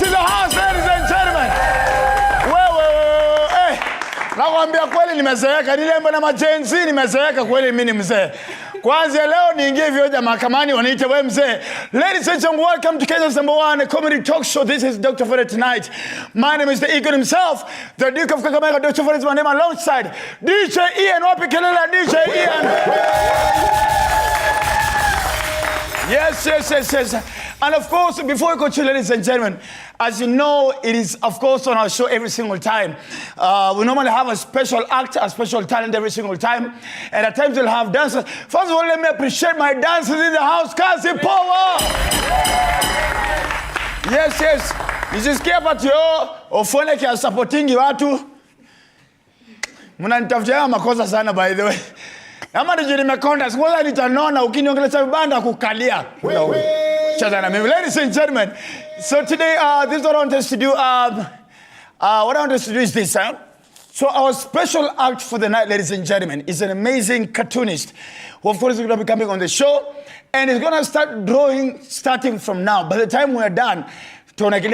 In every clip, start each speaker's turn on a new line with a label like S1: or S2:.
S1: Nameless in the house, ladies and gentlemen. Nakwambia kweli nimezeeka, nilemba na majenzi nimezeeka kweli mimi ni mzee. Kwanza leo niingie vioja mahakamani waniite wewe mzee. Ladies and gentlemen, welcome to Kenya's #1 comedy talk show. This is Dr. Ofweneke Tonight. My name is the Eagle himself, the Duke of Kakamega. Dr. Ofweneke is my name, alongside DJ Ian. Wapi kelele DJ Ian. Yes. And of course, before we go to ladies and gentlemen, as you know, it is of course on our show every single time. We normally have a special act, a special talent every single time. And at times we'll have dancers. First of all, let me appreciate my dancers in the house. Kazi power! Yes. You just care about your Ofweneke are supporting you watu. Mnanitafutia makosa sana by the way. Kama ndio nimekonda, sikuwa nitanona ukiniongelea vibanda kukalia. Ladies and gentlemen, so today, this is what I want us to do. What I want us to do is this. So our special act for the night, ladies and gentlemen, is an amazing cartoonist who, of course, is going to be coming on the show. And he's going to start drawing starting from now. By the time we're done, ladies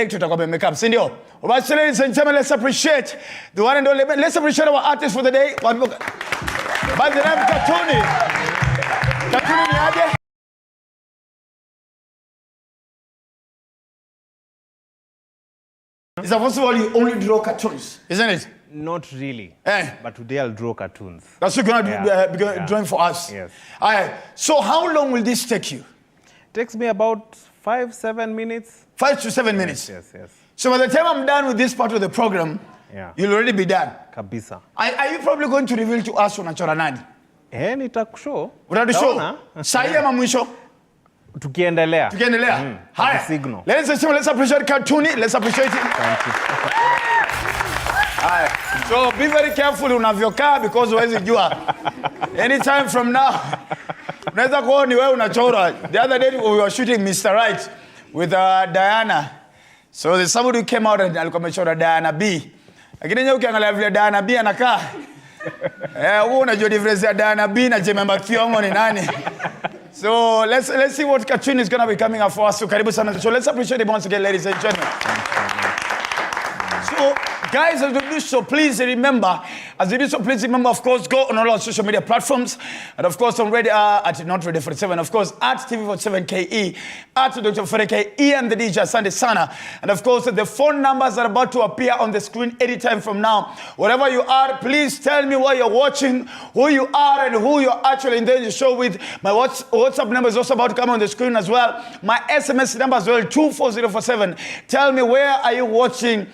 S1: and gentlemen, let's appreciate the one and only. Let's appreciate our artist for the day. By the name Cartoony. Cartoony niaje? Is that first of all you only draw cartoons, isn't it?
S2: Not really. But today I'll draw cartoons.
S1: That's what you're going to be drawing for us.
S2: Yes.
S1: So how long will this take you?
S2: Takes me about 5-7 minutes.
S1: 5 to 7 minutes.
S2: Yes.
S1: So by the time I'm done with this part of the program, you'll already be done.
S2: Kabisa.
S1: Are you probably going to reveal to us unachora nani?
S2: Nitakushow.
S1: Utatushow? Sahi ama mwisho?
S2: Tukiendelea.
S1: Haya.
S2: Signal.
S1: Ladies and gentlemen, let's appreciate Cartoony. Let's appreciate him.
S2: Thank you.
S1: Haya. So be very careful unavyokaa because huwezi jua. Anytime from now, unaweza kuona ni wewe unachora. The other day we were shooting Mr. Right with Diana. So there's somebody who came out and alikuwa amechora Diana B. Lakini nyewe ukiangalia vile Diana B anakaa. Wewe unajua difference ya Diana B na Jememba Kiongo ni nani? So let's see what Cartoony is going to be coming up for us. So karibu sana. So let's appreciate it once again, ladies and gentlemen. So guys, as we do so, please remember, of course, go on all our social media platforms. And of course, on Radio, at Not Radio 47, of course, at TV47KE, at Dr. Ofweneke, Ian the DJ, Sunday Sana. And of course, the phone numbers are about to appear on the screen anytime from now. Wherever you are, please tell me where you're watching, who you are, and who you're actually in the show with. My WhatsApp number is also about to come on the screen as well. My SMS number as well, 24047. Tell me where are you watching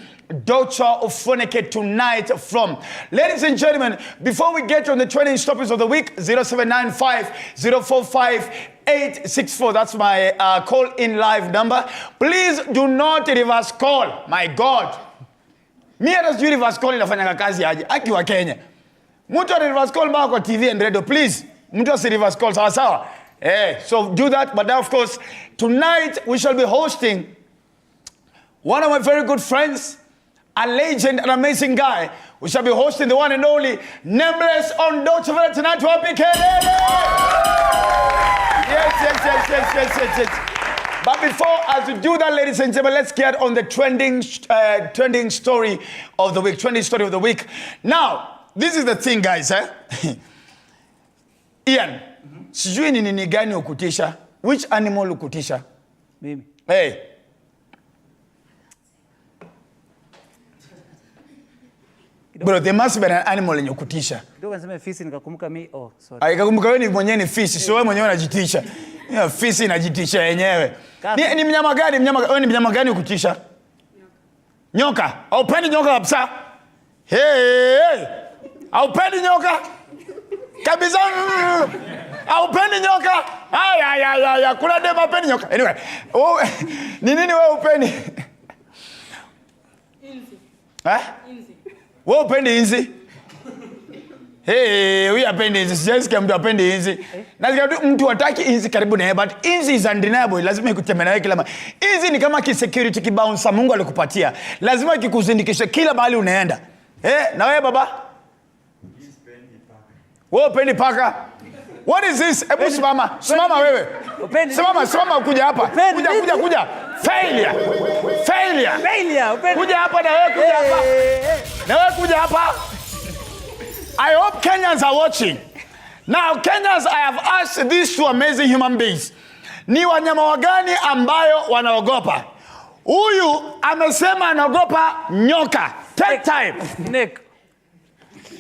S1: Dr. Ofweneke Tonight from. Ladies and gentlemen, before we get on the trending topics of the week, 0795-045-864. That's my call-in live number. Please do not reverse call. My God. Me as you reverse call inafanya kazi aje. Aki wa Kenya. Mtu reverse call mbao kwa TV and radio. Please. Mtu si reverse call. Sawa. So do that. But now, of course, tonight we shall be hosting one of my very good friends, a legend, an amazing guy. We shall be hosting the one and only Nameless on Dr. Ofweneke Tonight. Wapi kelele! Yes. But before, as we do that, ladies and gentlemen, let's get on the trending story of the week. Trending story of the week. Now, this is the thing, guys. Ian, sijui ni nini gani ukutisha? Which animal ukutisha?
S3: Mimi.
S1: Hey. Bro, there must be an animal in your kutisha.
S3: Ndio nasema fisi nikakumbuka mimi. Oh, sorry.
S1: Nikakumbuka wewe ni mwenyewe ni fisi, sio wewe mwenyewe unajitisha. Fisi inajitisha yenyewe. Ni mnyama gani? Wewe ni mnyama gani ukutisha? Nyoka. Haupendi nyoka kabisa? Hey. Haupendi nyoka? Kabisa. Haupendi nyoka? Aya. Kuna dema haupendi nyoka. Anyway, ni nini wewe upendi?
S4: Inzi. Inzi.
S1: Wewe upendi inzi? Wewe upendi inzi. Sijasikia mtu apendi inzi. Nasikia mtu hataki inzi karibu naye, but inzi is undeniable. Lazima ikutembee nawe kila mahali. Inzi ni kama security kibouncer Mungu alikupatia. Lazima kikuzindikishe kila mahali unaenda. Na wewe baba? Wewe upendi paka? What is this? Ebu simama. Simama wewe. Simama kuja hapa. Kuja. Failure. Kuja hapa na wewe kuja hapa. Na wewe kuja hapa. I hope Kenyans are watching. Now Kenyans, I have asked these two amazing human beings. Ni wanyama wagani ambayo wanaogopa? Huyu amesema anaogopa nyoka. Take time.
S3: Nick.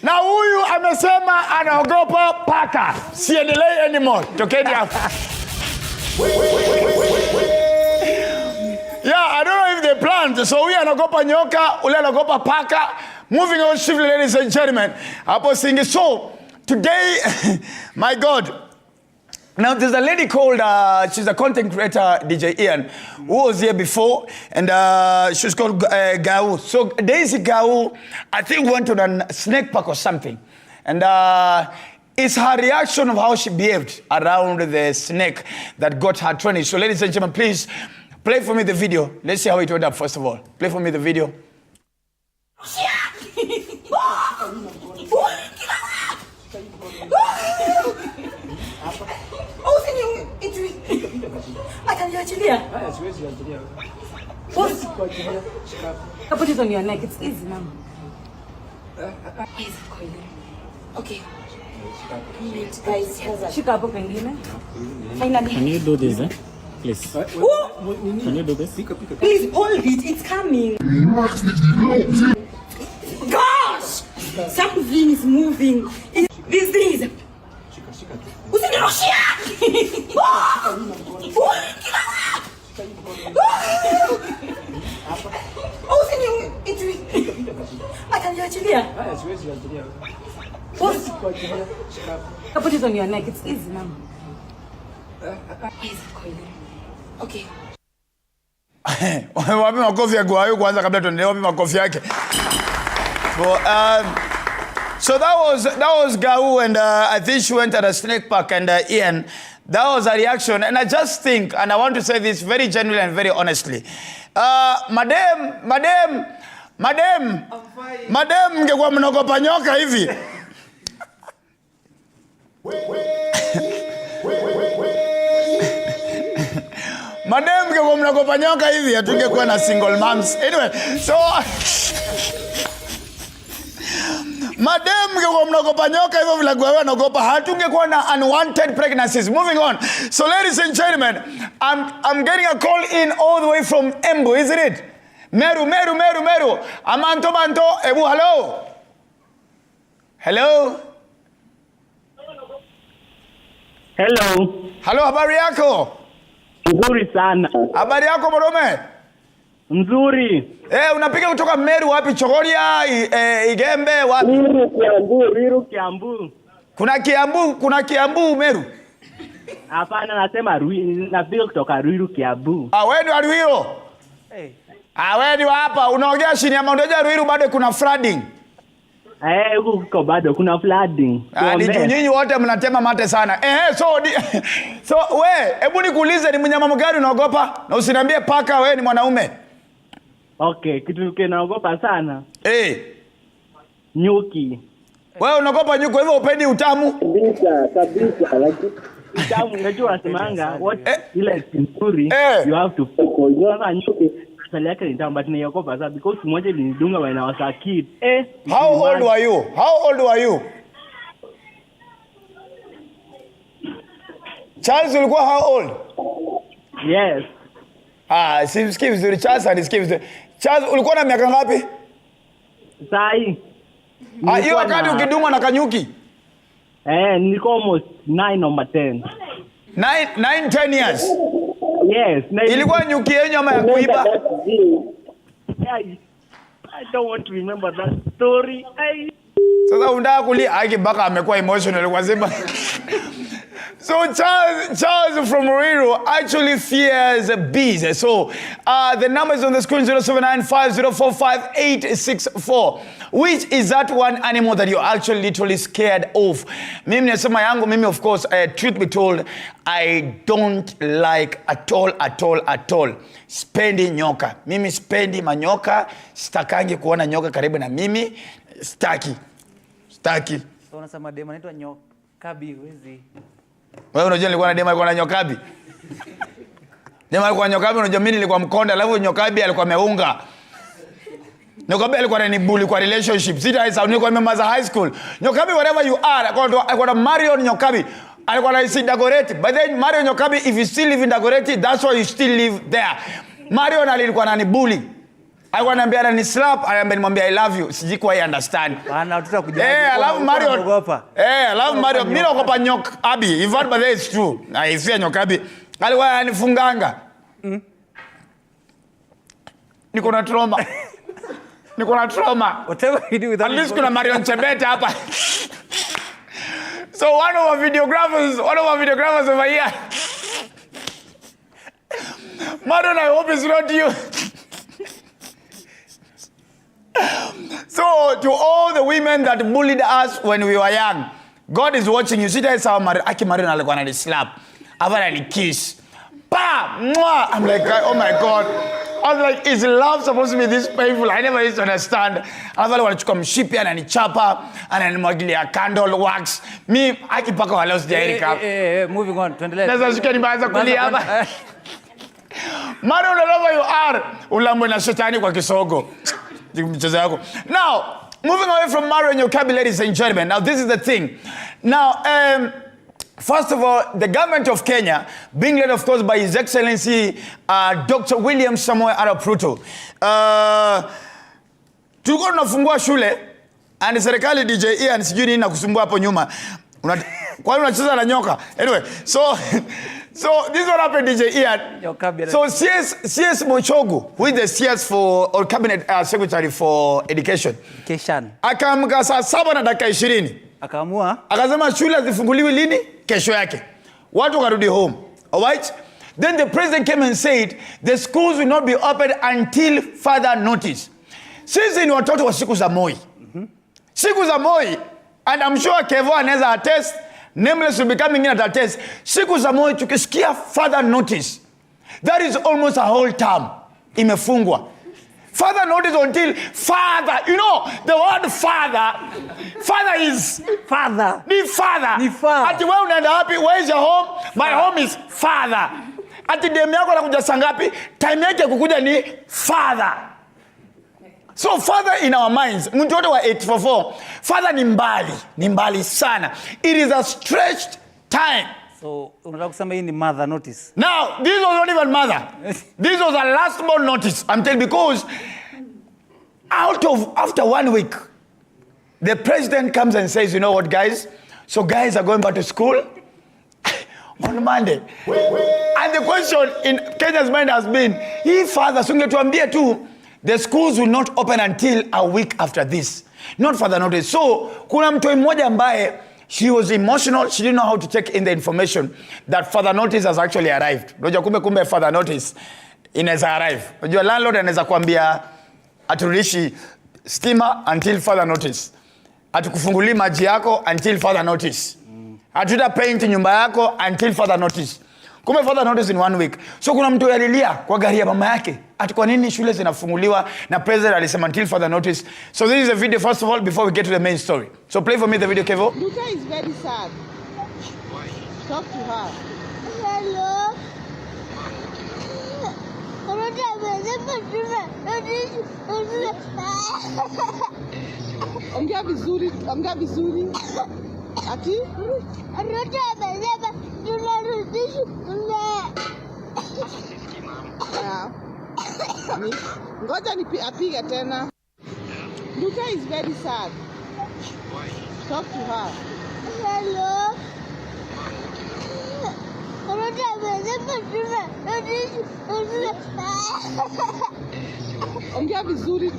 S1: Na huyu amesema anaogopa paka. Siendelee anymore. Tokeni hapa. Yeah, I don't know if they planned. So we anaogopa nyoka, ule anaogopa paka. Moving on swiftly, ladies and gentlemen. Hapo singi. So today, my God. Now, there's a lady called, she's a content creator, DJ Ian, who was here before, and she's called Gau. So, Daisy Gau, I think, went to a snake park or something. And it's her reaction of how she behaved around the snake that got her training. So, ladies and gentlemen, please play for me the video. Let's see how it went up, first of all. Play for me the video.
S4: Ataniachilia. I put it on your neck. It's easy now. Okay. Guys, shika hapo pengine. Finally.
S5: Can you do this, please? Can you do this?
S4: Please hold it. It's coming. Gosh! Something is moving. These things. Usinirushia! Ataniachilia. I put it on your neck. It's easy now. Okay.
S1: Wapi makofi ya Wahu kwanza kabla tuendelee, wapi makofi yake. So that was Gau, and I think she went at a snake park, and Ian, that was a reaction. And I just think, and I want to say this very genuinely and very honestly, madam, mngekuwa mnaogopa nyoka hivi. Madam, mngekuwa mnaogopa nyoka hivi, hatungekuwa na single moms. Anyway, so madam, mngekuwa mnaogopa nyoka hivyo vile Wahu anaogopa, hatungekuwa na unwanted pregnancies. Moving on. So ladies and gentlemen, I'm getting a call in all the way from Embu, isn't it? Meru. Amanto, Ebu, hello.
S5: Hello,
S1: habari yako?
S5: nzuri sana.
S1: Habari yako Morome?
S5: Nzuri.
S1: Unapiga kutoka Meru wapi? Chogoria, Igembe wapi?
S5: Riru Kiambu.
S1: Kuna Kiambu Meru?
S5: Hapana, nasema napiga kutoka Riru Kiambu.
S1: Wewe ni wa Ruiru? Wewe ni hapa, unaongea chini ya Mount Ruiru bado kuna flooding.
S5: Huko bado kuna flooding.
S1: Nyinyi wote mnatema mate sana. So hebu nikuulize, ni mnyama mgani unaogopa? Na usiniambie paka, wewe ni mwanaume.
S5: Okay, kitu kinaogopa sana. Nyuki.
S1: Wewe unaogopa nyuki, hivyo upendi utamu?
S5: Kabisa. Utamu unajua wasemanga what ile nzuri you have to focus. Unajua nyuki asali yake ni tamu, but niogopa sana because mmoja ilinidunga when I was a kid.
S1: How old were you? Charles, ulikuwa how old?
S5: Yes.
S1: Simsikii vizuri Charles, anisikii vizuri. Charles, ulikuwa na miaka ngapi?
S5: Sai.
S1: Hiyo wakati ukidumwa na kanyuki?
S5: Niko almost 9 or 10.
S1: 10 years?
S5: Yes.
S1: Ilikuwa nyuki yenye ama ya kuiba?
S5: I don't want to remember that story.
S1: Sasa unataka kulia akibaka amekuwa emotional kwa sababu. So Charles from Ruiru actually fears bees. So the number is on the screen, 0795045864. Which is that one animal that you're actually literally scared of? Mimi nasema yangu, mimi of course, truth be told, I don't like at all. Spendi nyoka. Mimi spendi manyoka. Stakangi kuona nyoka karibu na mimi. Staki.
S3: So unasema dema anaitwa Nyokabi wezi.
S1: Wewe unajua nilikuwa na dema alikuwa na Nyokabi? Dema alikuwa Nyokabi, unajua mimi nilikuwa mkonda, alafu Nyokabi alikuwa ameunga. Nyokabi alikuwa ananibuli kwa relationship. Sita isa nilikuwa nimemaliza high school. Nyokabi whatever you are, alikuwa na Marion Nyokabi. Alikuwa na Dagoretti. But then Marion Nyokabi, if you still live in Dagoretti, that's why you still live there. Marion alikuwa ananibuli. Alikuwa ananiambia ni slap, ananiambia I love you. Siji kwa understand.
S3: Bana watoto kujaji.
S1: I love Marion. I love Marion. Mimi naogopa Nyokabi. In fact, but it's true. I fear Nyokabi. Alikuwa anifunganga. Niko na trauma.
S3: Whatever you do with that.
S1: At least kuna Marion Chebeta hapa. So one of our videographers over here. Marion, I hope it's not you. So to all the women that bullied us when we were young, God is watching you. See that is how Marion alikuwa anani slap. Ava anani kiss. Pa! Mwah! I'm like, oh my God. I was like, is love supposed to be this painful? I never used to understand. Ava wanachukua mshipi ananichapa, ananimwagilia candle wax. Mi akipaka wala usijairika.
S3: Moving on. Tuendelee.
S1: Nasa shukia nibaanza kulia hapa. Marion, wherever you are, ulambwe na shetani kwa kisogo. Now, moving away from Marion Nyokabi, ladies and gentlemen. Now, this is the thing. Now, first of all, the government of Kenya, being led, of course, by His Excellency Dr. William Samoei Arap Ruto, tulikuwa tunafungua shule, and serikali DJ Ian sijui nini nakusumbua hapo nyuma. Kwa nini unacheza na nyoka? Anyway, so this is what happened, DJ Ian. So CS Mochogu, who is the CS or Cabinet Secretary for Education. Akaamka saa 7:20.
S3: Akaamua.
S1: Akasema shule zifunguliwi lini? Kesho yake. Watu karudi home. Alright? Then the president came and said, the schools will not be open until further notice. Sisi ni watoto wa siku za Moi. Siku za Moi, and I'm sure Kevo anaweza attest, Nameless will be coming in at attest. Siku za Moi tukisikia further notice. That is almost a whole term. Imefungwa. Further notice until father. You know, the word father is
S3: father.
S1: Ni father. Ati wewe unaenda wapi? Where is your home? My home is father. Ati demu yako anakuja saa ngapi? Time yake kukuja ni father. So father in our minds, mtu wote wa 844, father ni mbali sana. It is a stretched time.
S3: So, unataka kusema hii ni mother notice.
S1: Now, this was not even mother. This was a last born notice. I'm telling you, because after 1 week, the president comes and says, you know what, guys? So guys are going back to school on Monday. And the question in Kenya's mind has been, he father, sungetuambia tu, the schools will not open until a week after this. Not further notice. So, kuna mtu mmoja ambaye, she was emotional. She didn't know how to take in the information that further notice has actually arrived. Unajua kumbe further notice inaweza arrive. Unajua landlord anaweza kuambia aturudishi stima until further notice. Atukufunguli maji yako until further notice. Atuta paint nyumba yako until further notice. Kumbe further notice in 1 week. So kuna mtu alilia kwa gari ya mama yake. Ati kwa nini shule zinafunguliwa na president alisema until further notice. So this is a video first of all before we get to the main story. So play for me the video, Kevo.
S6: Luka is very sad. Talk to her. Hello. Ongea vizuri. Ati? Ngoja apige tena. Luka is very sad. Talk to her. Hello. Ongea vizuri.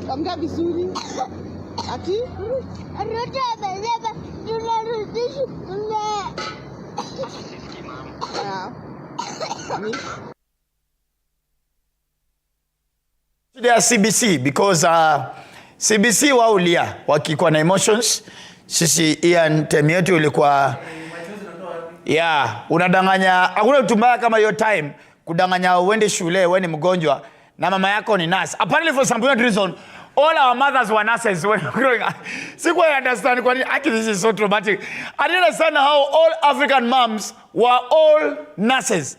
S6: Ati?
S1: They are CBC because CBC waulia wakikuwa na emotions. Sisi Ian time yetu ilikuwa unadanganya. Hakuna utumbaya kama your time kudanganya uende shule wewe ni mgonjwa na mama yako ni nurse. Apparently for some reason all our mothers were nurses when growing up. See, I understand. Actually, this is so traumatic. I didn't understand how all African moms were all nurses.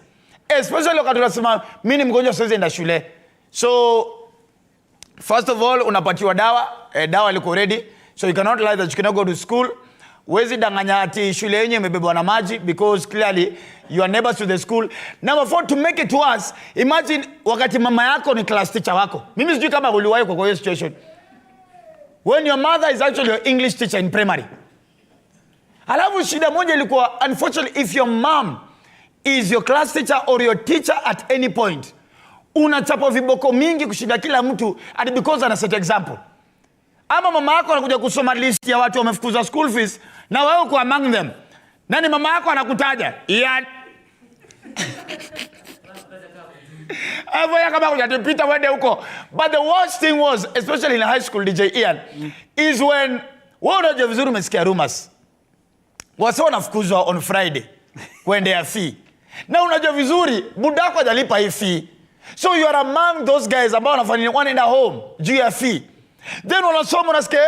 S1: Especially wakati tunasema mimi ni mgonjwa siwezi enda shule. So first of all, unapatiwa dawa, dawa liko ready. So you cannot lie that you cannot go to school. Wezi danganya ati shule yenye imebebwa na maji because clearly you are neighbors to the school. Number 4, to make it worse, imagine wakati mama yako ni class teacher wako. Mimi sijui kama uliwahi kwa hiyo situation. When your mother is actually your English teacher in primary. Alafu shida moja ilikuwa, unfortunately, if your mom is your class teacher or your teacher at any point, unachapa viboko mingi kushinda kila mtu at because ana set example. Ama mama yako anakuja kusoma list ya watu wamefukuza school fees na wewe uko among them. Nani mama yako anakutaja? Ian. Avoya kama kujatipita wende huko. But the worst thing was, especially in high school, DJ Ian, is when wewe unajua vizuri umesikia rumors. Wase wanafukuzwa on Friday kuendea fee. Na unajua vizuri budako hajalipa hii fee. So you are among those guys ambao wanafanya wanaenda home juu ya fee. Then wanasoma unasikia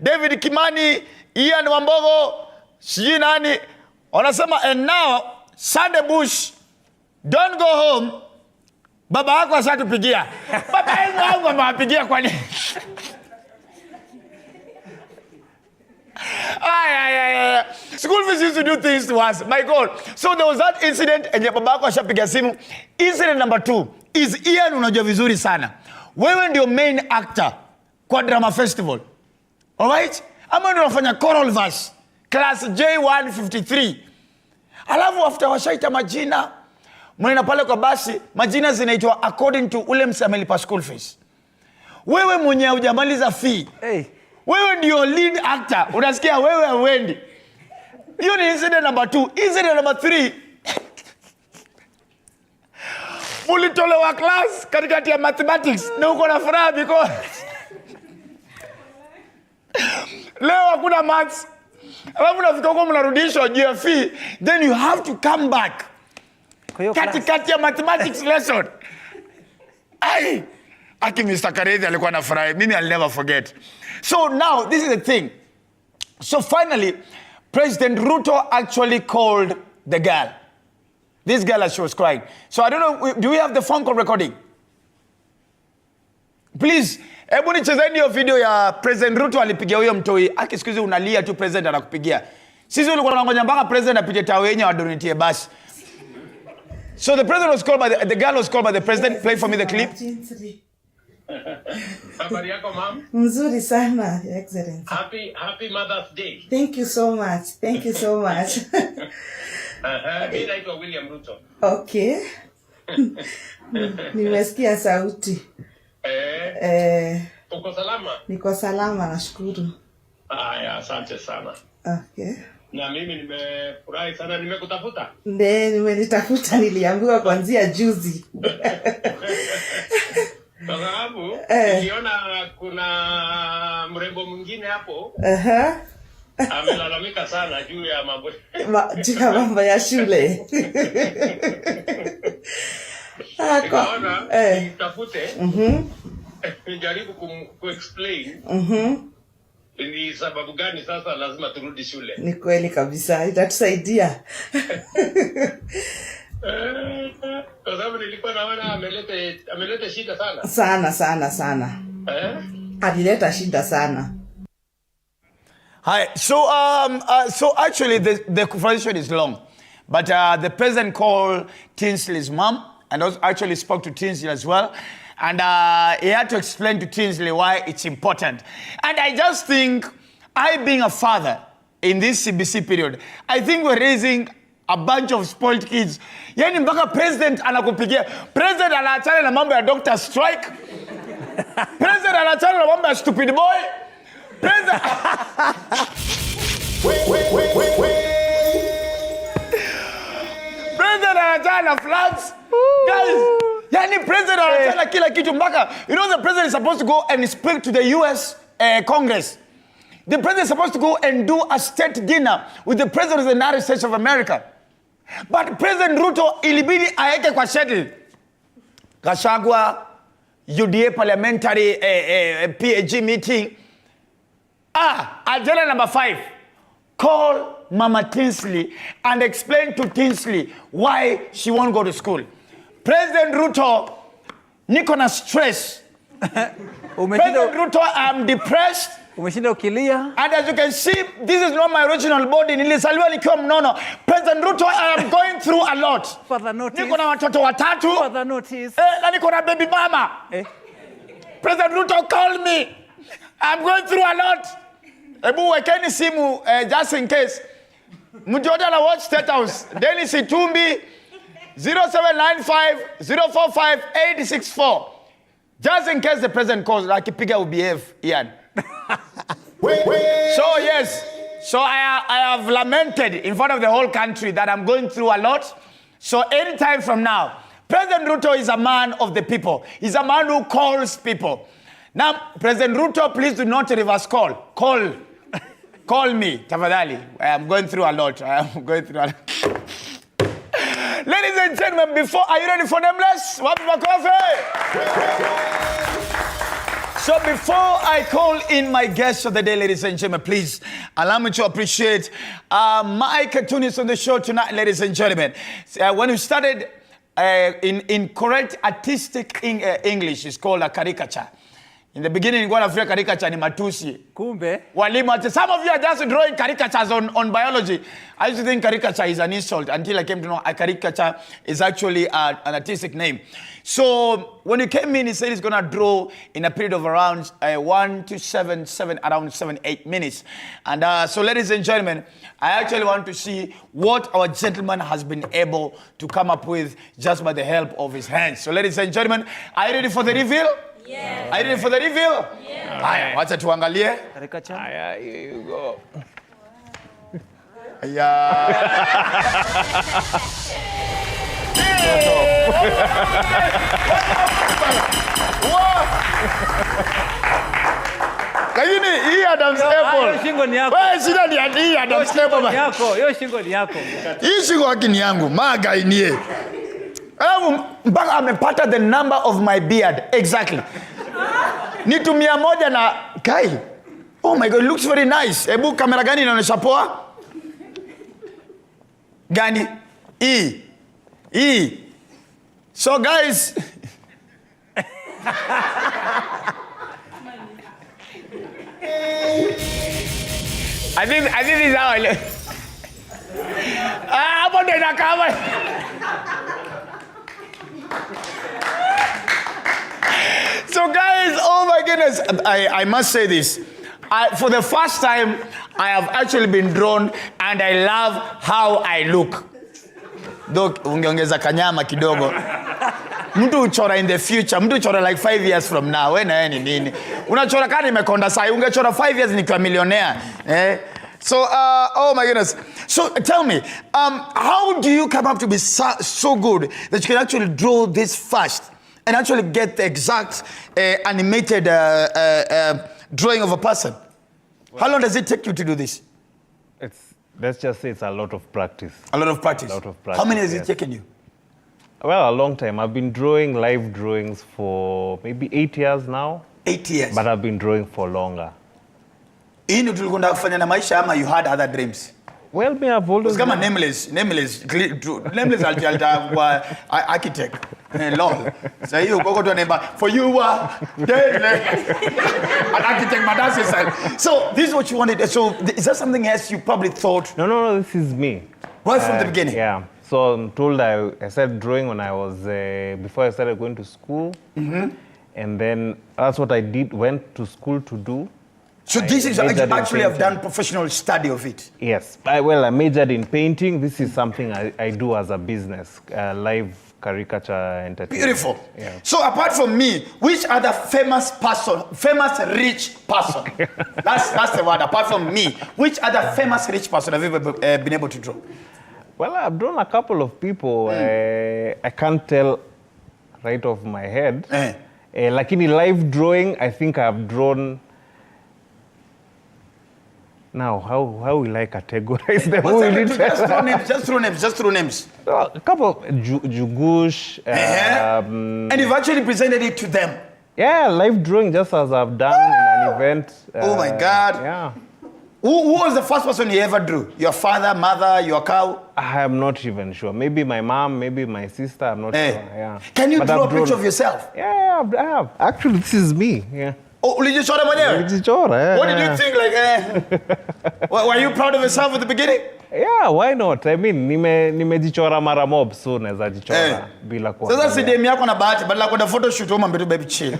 S1: David Kimani, Ian Wambogo, sijui nani. Wanasema and now Sunday Bush, don't go home. Baba yako asatupigia. Baba yangu amewapigia kwa nini? School fees used to do things to us. My God. So there was that incident and baba yako ashapiga simu. Incident number 2 is Ian, unajua vizuri sana. Wewe ndio main actor kwa drama festival. Alright? Ama ndio unafanya choral verse. Class J153. Alafu after washaita majina, mnaenda pale kwa basi, majina zinaitwa according to ule mse amelipa school fees. Wewe mwenye hujamaliza fee.
S3: Hey.
S1: Wewe ndio lead actor. Unasikia wewe hauendi. Hiyo ni incident number 2. Incident number 3. Mulitolewa class katikati ya mathematics na uko na furaha because leo hakuna maths. Alafu unafika huko mnarudishwa juu ya fee, then you have to come back. Katikati ya mathematics lesson. Ai, aki Mr. Karezi alikuwa na furaha. Mimi I'll never forget. So now this is the thing. So finally President Ruto actually called the girl. This girl as she was crying. So I don't know, do we have the phone call recording? Please, hebu nichezeni hiyo video ya President Ruto alipigia huyo mtoi. Aki siku hizi unalia tu president anakupigia. Sisi ulikuwa tunangoja mpaka president apige tawe yenye wa donate basi. So the president was called by the girl was called by the president. Play for me the clip.
S7: Habari yako ma'am?
S8: Mzuri sana, Your Excellency.
S7: Happy Mother's Day.
S8: Thank you so much. Thank you so much.
S7: Mimi naitwa William Ruto.
S8: Okay. Nimesikia sauti.
S7: Uko salama?
S8: Niko salama, nashukuru.
S7: Haya, asante sana.
S8: Okay.
S7: Na mimi nimefurahi sana nimekutafuta.
S8: Nimenitafuta, niliambiwa kuanzia juzi.
S7: Kwa sababu niliona kuna mrembo mwingine hapo. Amelalamika sana juu ya mambo
S8: ya shule.
S7: Nikaona nitafute. Nijaribu ku-explain. Ni sababu gani sasa lazima turudi shule?
S8: Ni kweli kabisa, itatusaidia.
S7: Kwa sababu nilikuwa naona ameleta shida sana.
S8: Sana. Alileta shida sana.
S1: Hi. So actually the conversation is long, but the president called Tinsley's mom and also actually spoke to Tinsley as well, and he had to explain to Tinsley why it's important. And I just think, I being a father in this CBC period, I think we're raising a bunch of spoiled kids. Yani mpaka president anakupigia. President anaachana na mambo ya doctor strike. President anaachana na mambo ya stupid boy. President President anaachana na floods. Guys, yani president anaachana kila kitu mpaka, you know, the president is supposed to go and speak to the US Congress. The president is supposed to go and do a state dinner with the president of the United States of America. But President Ruto ilibidi aeke kwa schedule. Gachagua, UDA parliamentary PAG meeting. Agenda number 5. Call Mama Tinsley and explain to Tinsley why she won't go to school. President Ruto, niko na stress. President Ruto, I'm depressed.
S3: Umeshinda ukilia.
S1: And as you can see, this is not my original body. Nilizaliwa nikiwa mnono. President Ruto, I am going through a lot.
S3: Further notice.
S1: Niko na watoto watatu.
S3: Further notice.
S1: Na niko na baby mama. President Ruto, call me. I'm going through a lot. Ebu wekeni simu just in case. Mjoja na watch State House. Dennis Itumbi 0795 045 864. Just in case the president calls, like Piga will behave, Ian. So yes, so I have lamented in front of the whole country that I'm going through a lot. So anytime from now, President Ruto is a man of the people. He's a man who calls people. Now, President Ruto, please do not reverse call. Call me, tafadhali. I am going through a lot. Ladies and gentlemen, are you ready for Nameless? Wapi makofi? So before I call in my guest of the day, ladies and gentlemen, please allow me to appreciate my cartoonist on the show tonight, ladies and gentlemen. When we started in correct artistic English, it's called a caricature. In the beginning, in Africa, caricature ni matusi.
S3: Kumbe.
S1: Walimu, some of you are just drawing caricatures on biology. I used to think caricature is an insult until I came to know a caricature is actually an artistic name. So when he came in, he said he's going to draw in a period of around 1 to 7, around 7-8 minutes. And so ladies and gentlemen, I actually want to see what our gentleman has been able to come up with just by the help of his hands. So ladies and gentlemen, are you ready for the reveal?
S4: Yes.
S1: Are you ready for the reveal?
S4: Yes.
S1: Haya, wacha tuangalie.
S2: Haya, here you go.
S1: Lakini hii Adam's apple.
S3: Hiyo shingo ni yako.
S1: Wewe shida ni hii Adam's apple.
S3: Hiyo shingo ni yako.
S1: Hii shingo yake ni yangu. Maga inie. Mpaka amepata the number of my beard. Exactly. Ni tu 100 na kai. Oh my God, it looks very nice. Ebu kamera gani inaonyesha poa? Gani? E. So guys, I think this is how I look. Hapo ndo inakama. So guys, oh my goodness, I must say this. For the first time, I have actually been drawn and I love how I look. Though ungeongeza kanyama kidogo. Mtu uchora in the future, mtu uchora like 5 years from now. Wewe na yeye ni nini? Unachora kani imekonda sai, ungechora 5 years nikiwa millionaire. So, oh my goodness. So tell me, how do you come up to be so good that you can actually draw this fast and actually get the exact animated drawing of a person? How long does it take you to do this?
S2: Let's just say it's a lot of practice.
S1: A lot of practice?
S2: A lot of practice.
S1: How many has it taken you?
S2: Well, a long time. I've been drawing live drawings for maybe 8 years now.
S1: 8 years?
S2: But I've been drawing for longer.
S1: Hii ndio tulikunda kufanya na maisha ama you had other dreams?
S2: Well, me I've always...
S1: Kama Nameless alikuwa architect. Lol. Sasa hiyo uko tu anaimba for you are dead. An architect madasi side. So this is what you wanted. So is that something else you probably thought?
S2: No, this is me.
S1: Right from the beginning?
S2: Yeah. So I'm told I started drawing when I was, before I started going to school. Mm-hmm. And then that's what I did, went to school to do.
S1: So this is, you actually have done professional study of it?
S2: Yes. I majored in painting. This is something I do as a business, live caricature entertainment.
S1: Beautiful.
S2: Yeah.
S1: So apart from me, which other famous rich person, that's the word, apart from me, which other famous rich person have you ever been able to draw?
S2: Well, I've drawn a couple of people. I can't tell right off my head. Like in live drawing, I think I've drawn... Now, how will I categorize them?
S1: Just through names.
S2: A couple of Jugush.
S1: And you've actually presented it to them?
S2: Yeah, live drawing just as I've done in an event.
S1: Oh my God.
S2: Yeah.
S1: Who was the first person you ever drew? Your father, mother, your cow?
S2: I am not even sure. Maybe my mom, maybe my sister. I'm not sure. Yeah.
S1: Can you
S2: But
S1: draw
S2: I've
S1: a picture of yourself?
S2: Yeah, I have. Actually, this is me. Yeah.
S1: Oh, ulijichora mwenyewe?
S2: Nilijichora,
S1: What did you think? Were you proud of yourself at the beginning?
S2: Yeah, why not? I mean, nimejichora mara mob, so naweza jichora bila kuangalia.
S1: Sasa si demu yako na bahati, badala kwenda photoshoot umwambie tu baby chill.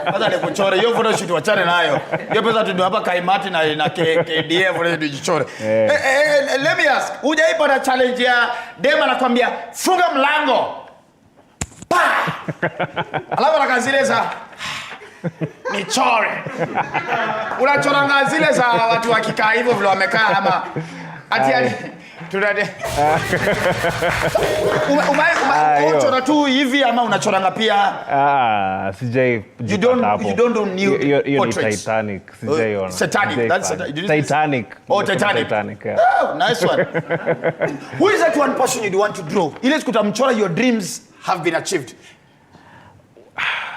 S1: Sasa nikuchore hiyo photoshoot wachane nayo. Hiyo pesa tu hapa Kaimati na KDF wale tujichore. Let me ask, hujaipata challenge ya demu anakuambia funga mlango. Pa! Alafu anakazile za nichore. Unachoranga zile za watu wakikaa hivyo vile wamekaa ama ati tunade. Unachora tu hivi ama unachoranga pia?
S2: Sijai.
S1: You don't do new portraits.
S2: Titanic. Sijai.
S1: Titanic. That's
S2: Titanic.
S1: Oh, Titanic.
S2: Yeah.
S1: Oh, nice one. Who is that one person you want to draw? Ile kutamchora your dreams have been achieved.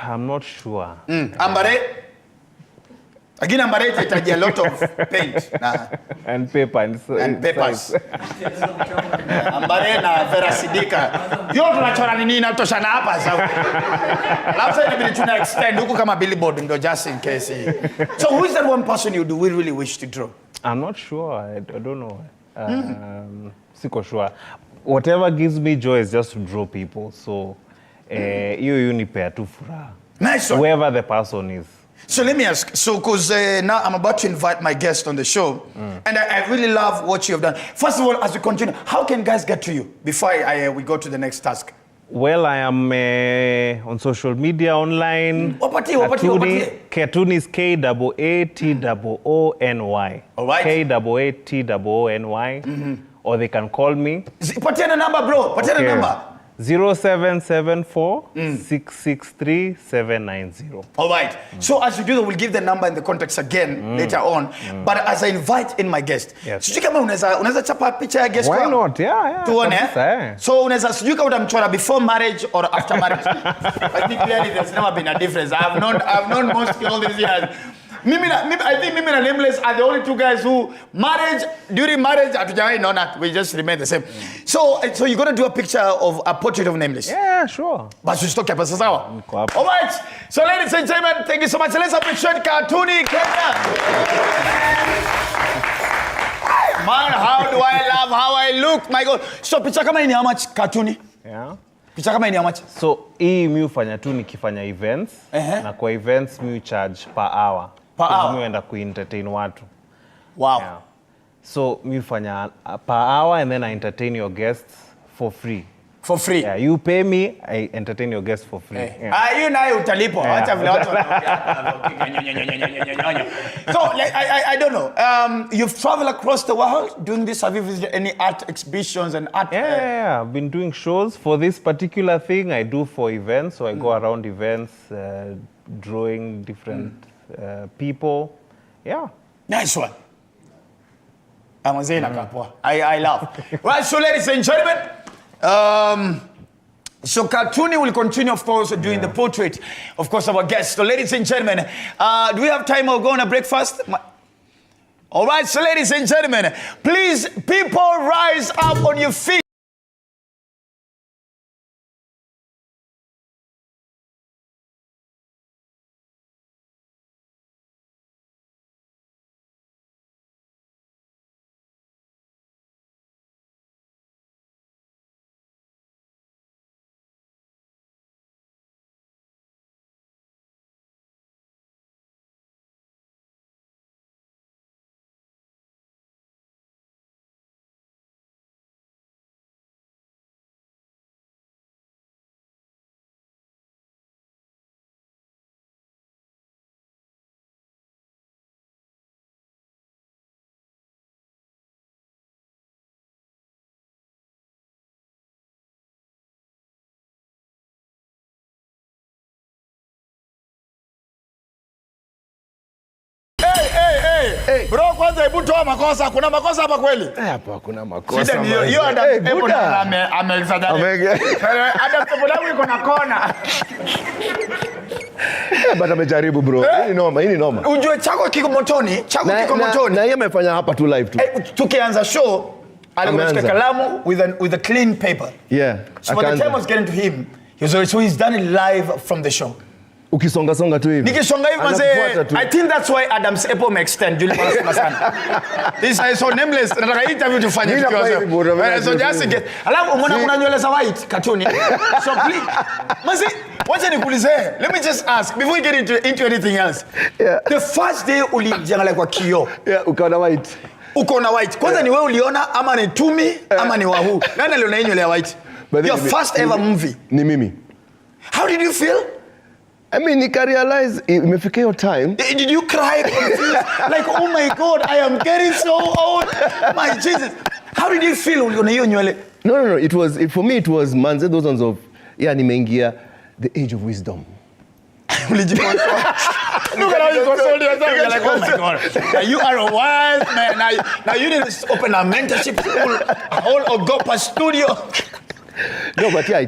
S2: I'm not sure.
S1: Ambare? Again, Ambare itahitaji a lot of paint.
S2: And paper.
S1: And papers. Ambare na Vera Sidika. Yo tunachora nini inatoshana hapa sasa. Labda inabidi tuna extend huko kama billboard ndo just in case. So who is that one person you do really wish to draw?
S2: I'm not sure. I don't know. Siko sure. Whatever gives me joy is just to draw people. So hiyo unipea tu furaha.
S1: Nice one.
S2: Whoever the person is.
S1: So let me ask, so because now I'm about to invite my guest on the show, and I really love what you have done. First of all, as we continue, how can guys get to you before we go to the next task?
S2: Well, I am on social media, online.
S1: Wapati.
S2: Cartoon is K-A-A-T-O-O-N-Y.
S1: All right.
S2: K-A-A-T-O-O-N-Y. Or they can call me.
S1: Patiana number, bro. Patiana number.
S2: 0774 663 790.
S1: All right. So as you do that, we'll give the number and the contacts again later on. But as I invite in my guest, sijui kama unaweza chapa picha ya guest.
S2: Why not? Yeah.
S1: Tuone. So unaweza sijui kama utamchora before marriage or after marriage. I think clearly there's never been a difference. I've known most all these years. I think Mimi and Nameless are the only two guys who during marriage, we just remain the same. So you're going to do a picture of a portrait of Nameless?
S2: Yeah, sure.
S1: But you stock up, sawa? All right. So ladies and gentlemen, thank you so much. Let's appreciate Cartoony Kenya. Man, how do I love how I look? My God. So picha kama ni how much Cartoony?
S2: Yeah.
S1: Picha kama ni how much?
S2: So hii mi hufanya tu nikifanya events. Na kwa events mi charge per hour.
S1: Per hour?
S2: Mi huenda ku-entertain watu.
S1: Wow.
S2: Yeah. So mi hufanya per hour and then I entertain your guests for free.
S1: For free?
S2: Yeah, you pay me, I entertain your guests for free. Yeah.
S1: You nayo utalipo. Acha vile watu So I don't know. You've traveled across the world doing this. Have you visited any art exhibitions and art?
S2: Yeah. I've been doing shows. For this particular thing, I do for events. So I go around events, drawing different people. Yeah.
S1: Nice one. I love. Right, so ladies and gentlemen, so Cartoony will continue, of course, doing the portrait, of course, our guest. So ladies and gentlemen, do we have time or go on a breakfast? All right, so ladies and gentlemen, please, people, rise up on your feet. hebu toa makosa. Kuna makosa hapa kweli?
S9: Hapa kuna makosa.
S1: Shida ni hiyo Adam Stable ameexaggerate. Adam Stable iko na kona.
S9: But amejaribu bro. Hii ni noma.
S1: Ujue chako kiko motoni,
S9: Na yeye amefanya hapa tu live tu.
S1: Tukianza show alikuwa kalamu with a clean paper.
S9: Yeah.
S1: So when the time was getting to him, he's done it live from the show.
S9: Ukisonga tu hivi.
S1: Nikisonga hivi manze, I think that's why Adam's Apple may extend. Julie wanasema sana. This is so Nameless. Nataka interview tufanye tukiwa. So just get. Alafu umeona kuna nywele za white cartoon. So please. Manze, wacha nikuulize. Let me just ask before we get into anything else.
S9: Yeah.
S1: The first day ulijiangalia kwa kioo.
S9: Yeah, ukaona white.
S1: Uko na white. Kwanza ni wewe uliona ama ni Tumi ama ni Wahu? Nani aliona nywele ya white? Your first ever movie.
S9: Ni mimi.
S1: How did you feel?
S9: I mean, nika realize imefika hiyo time.
S1: Did you cry confused? Like, oh my God, I am getting so old. My Jesus. How did you feel uliona hiyo nywele?
S9: No. For me it was manze those ones of nimeingia the age of wisdom.
S1: Look at how you consoled yourself. You're like, oh my God. Now you are a wise man. Now you need to open a mentorship school, a whole Ogopa studio.
S9: No, but yeah,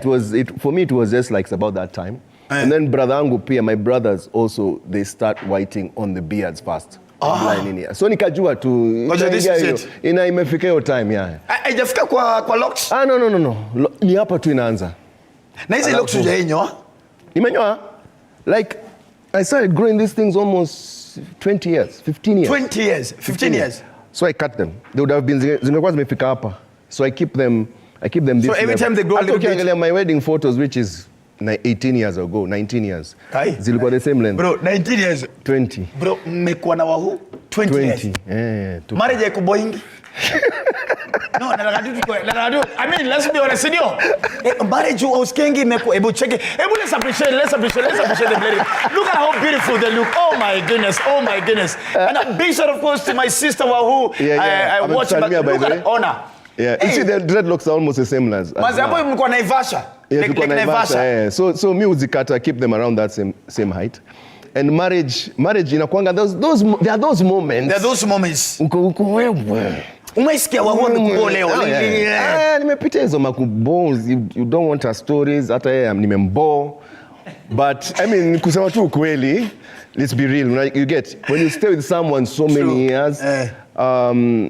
S9: for me it was just like about that time. And then brother angu pia, my brothers also, they start whiting on the beards first. So nikajua tu imefika hiyo time yeah.
S1: Haijafika kwa locks?
S9: No. Ni hapa tu inaanza.
S1: Na hizi locks hujainyoa?
S9: Nimenyoa. Like I started growing these things almost 20 years, 15 years.
S1: 20 years, 15 years.
S9: So I cut them. They would have been zingekuwa zimefika hapa. So I keep them this.
S1: So every time they grow a little bit.
S9: My wedding photos which is 18 years ago, 19 years. Zilikuwa the same length.
S1: Bro, 19 years.
S9: 20.
S1: Bro, mmekuwa na Wahu 20 years. Marriage yako boingi? No, I mean, let's be honest, marriage uskengi imekuwa, hebu check it. Let's appreciate the lady. Look at how beautiful they look. Oh my goodness. And a big shout of course to my sister Wahu. I watch her, look at honor.
S9: Yeah, you see the dreadlocks are almost the same as
S1: Mazi hapo mko Naivasha.
S9: Like Naivasha. So me uzikata keep them around that same height. And marriage inakuanga there are those moments.
S1: There are those moments.
S9: Uko wewe.
S1: Umeisikia Wahu amekuoleo.
S9: Nimepita hizo makubo, you don't want her stories, hata yeye nimembo. But I mean kusema tu kweli, let's be real. You get when you stay with someone so many years,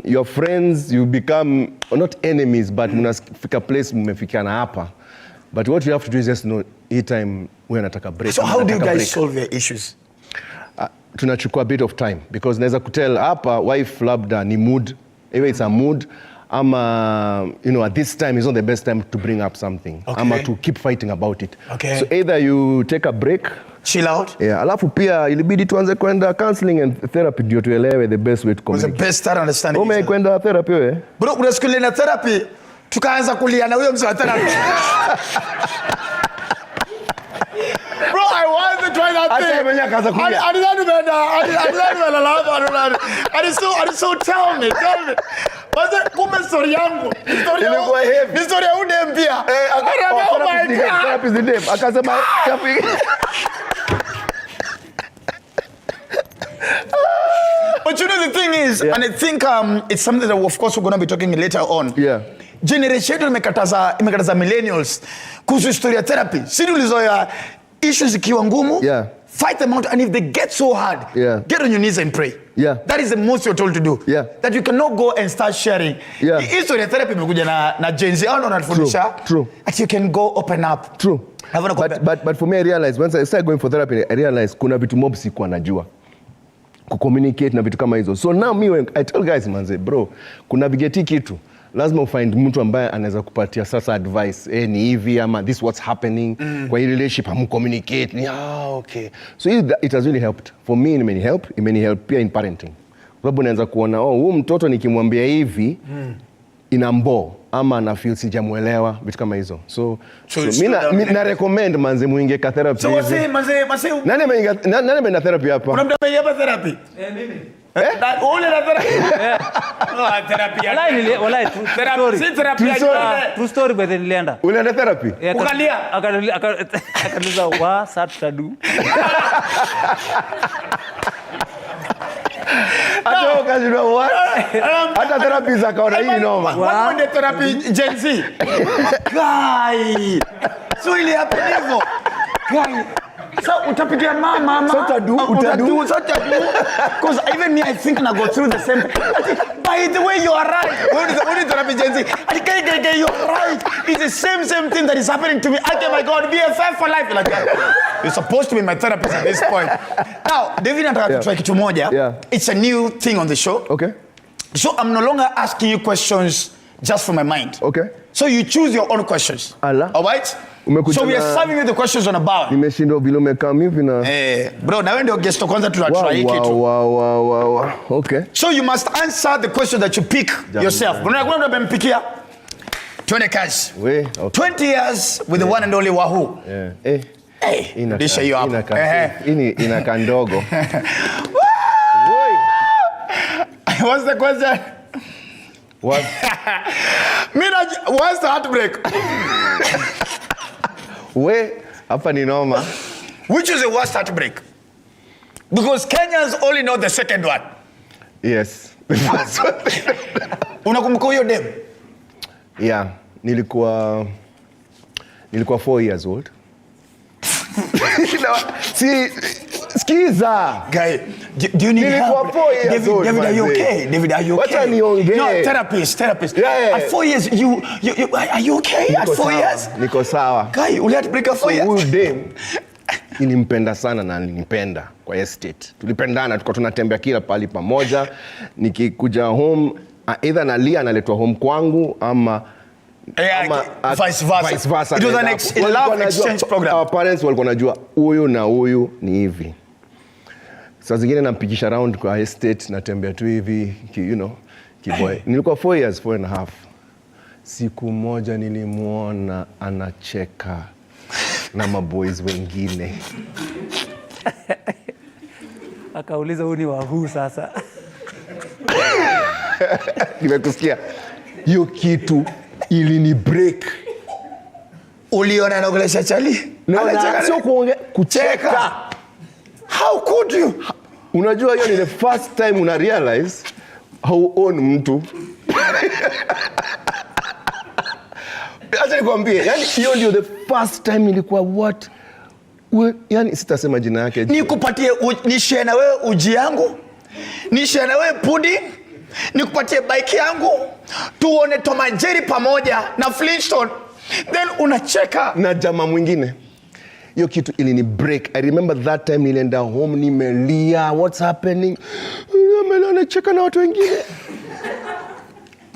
S9: your friends, you become not enemies, but mnafika place mmefikiana hapa. But what you have to do is just know each time wewe nataka break.
S1: So how do you guys solve your issues?
S9: Tunachukua a bit of time because naweza kutell hapa wife labda ni mood, either it's a mood ama at this time is not the best time to bring up something.
S1: Okay.
S9: Ama to keep fighting about it.
S1: Okay.
S9: So either you take a break,
S1: chill out.
S9: Yeah, alafu pia ilibidi tuanze kwenda counseling and therapy ndio tuelewe the best way to communicate.
S1: What's the best start understanding?
S9: Kwenda therapy wewe?
S1: Bro, unasikia na therapy tukaanza kulia na huyo mzee wa therapy. Bro, I want to try that thing. I so tell me. Waza kumbe story yangu. Story ya udem pia. Oh my God.
S9: Therapy is the name. Akasema
S1: But you know the thing is, and I think it's something that of course we're going to be talking later on.
S9: Yeah.
S1: Generation imekataza millennials kuhusu historia therapy. Sisi ulizoea issues ikiwa ngumu.
S9: Yeah.
S1: Fight them out, and if they get so hard, get on your knees and pray.
S9: Yeah.
S1: That is the most you're told to do.
S9: Yeah.
S1: That you cannot go and start sharing.
S9: Yeah.
S1: History therapy imekuja na Gen Z au unafundisha.
S9: True.
S1: That you can go open up.
S9: True. But for me I realized once I started going for therapy, I realized kuna vitu mob sikuwa najua. Kucommunicate na vitu kama hizo. So now I tell guys manze bro, kuna vigeti kitu. Lazima ufind mtu ambaye anaweza kupatia sasa advice. Ni hivi ama this what's happening. Kwa hii relationship communicate. Okay. So it has really helped. For me imenihelp pia in parenting. Sababu naanza kuona huyu mtoto nikimwambia hivi inambo ama na feel sijamuelewa vitu kama hizo. So mimi na recommend manze muingie ka therapy.
S1: So manze
S9: nani ameenda therapy hapa?
S1: Kuna mtu ameenda therapy?
S3: Mimi.
S1: Ole na therapy. Therapy.
S3: True story by the nilienda.
S9: Ulienda therapy?
S1: Ukalia.
S3: Akaniza wa satadu.
S9: Hata ukajua what? Hata therapist akaona hii noma.
S1: What the therapy Gen Z? Guy. So ile hapo hivyo. Guy. So utapigia mama.
S9: So utadu.
S1: Because even me I think I go through the same. By the way you are right. What is therapy Gen Z? You are right. It's the same thing that is happening to me. Okay, my God, be a fair for life like that. You're supposed to be my therapist at this point. Now, David nataka try kitu moja.
S9: Yeah.
S1: It's a new thing on the show.
S9: Okay.
S1: So I'm no longer asking you questions just from my mind.
S9: Okay.
S1: So you choose your own questions.
S9: Ala.
S1: All right? So we are serving you the questions on a bar.
S9: Nimeshindwa vile umekaa hivi na
S1: bro, na wewe ndio guest kwanza tunatry kitu.
S9: Wow. Okay.
S1: So you must answer the question that you pick yourself. Kuna mtu amempikia 20 cash.
S9: Okay.
S1: 20 years with the one and only Wahu.
S9: Yeah.
S1: Disha you up.
S9: Inakaa ndogo.
S1: What's the question?
S9: What?
S1: What's the heartbreak?
S9: Hapa ni noma.
S1: Which is the worst heartbreak? Because Kenyans only know the second one.
S9: Yes. The first one.
S1: Unakumbuka huyo dem?
S9: Yeah, nilikuwa 4 years old. Skiza.
S1: Guy, do you need help? David, are you okay? David, are you okay?
S9: Wacha niongee.
S1: No, therapist.
S9: Yeah.
S1: At 4 years, you are you okay? At 4 years?
S9: Niko sawa.
S1: Guy, uli had break up 4 years.
S9: Huyu dem nilimpenda sana na nilinipenda kwa estate. Tulipendana, tulikuwa tunatembea kila pali pamoja. Nikikuja home, either nalia analetwa home kwangu ama
S1: vice versa. It was an love exchange program.
S9: Our parents walikuwa wanajua huyu na huyu ni hivi. Saa zingine nampigisha round kwa estate, natembea tu hivi, kiboy. Nilikuwa 4 years, 4 and a half. Siku moja nilimuona anacheka na maboys wengine.
S3: Akauliza huyu ni Wahu sasa.
S9: Nimekusikia. Hiyo kitu ilini break.
S1: Uliona anaongelesha chali?
S9: Sio kucheka.
S1: How could you?
S9: Unajua hiyo ni the first time una realize how own mtu. Acha nikwambie, yani hiyo ndio the first time ilikuwa what? Yani sitasema jina yake.
S1: Nikupatie nishare na wewe uji yangu. Nishare na wewe pudding. Nikupatie bike yangu. Tuone Tom and Jerry pamoja na Flintstone. Then unacheka
S9: na jamaa mwingine. Hiyo kitu ilini break. I remember that time nilienda home nimelia, what's happening? Anacheka na watu wengine.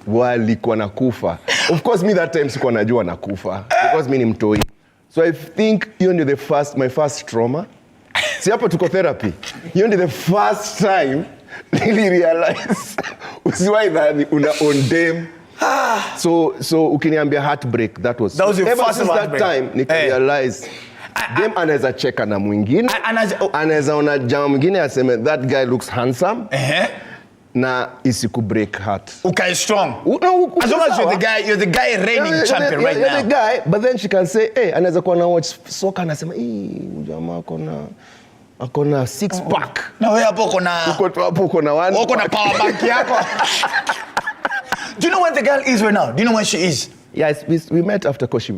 S9: Walikuwa nakufa. Of course me that time sikuwa najua nakufa because mimi ni mtoi. So I think hiyo ndio my first trauma. Si hapo tuko therapy. Hiyo ndio the first time nili realize usiwahi dhani una on them. So ukiniambia heartbreak, that was
S1: your first
S9: since that time nika realize dem anaweza cheka na mwingine, anaweza ona jamaa mwingine aseme that guy looks handsome. Na isiku break heart.
S1: Okay, strong. As long as you're the guy reigning champion right now.
S9: You're the guy, but then she can say, hey, anaweza kuwa na watch soccer na sema, jamaa akona 6 pack.
S1: Na wewe hapo uko na
S9: 1.
S1: Uko na power bank yako. Do you know where the girl is right now? Do you know where she is?
S9: Yes, we met after because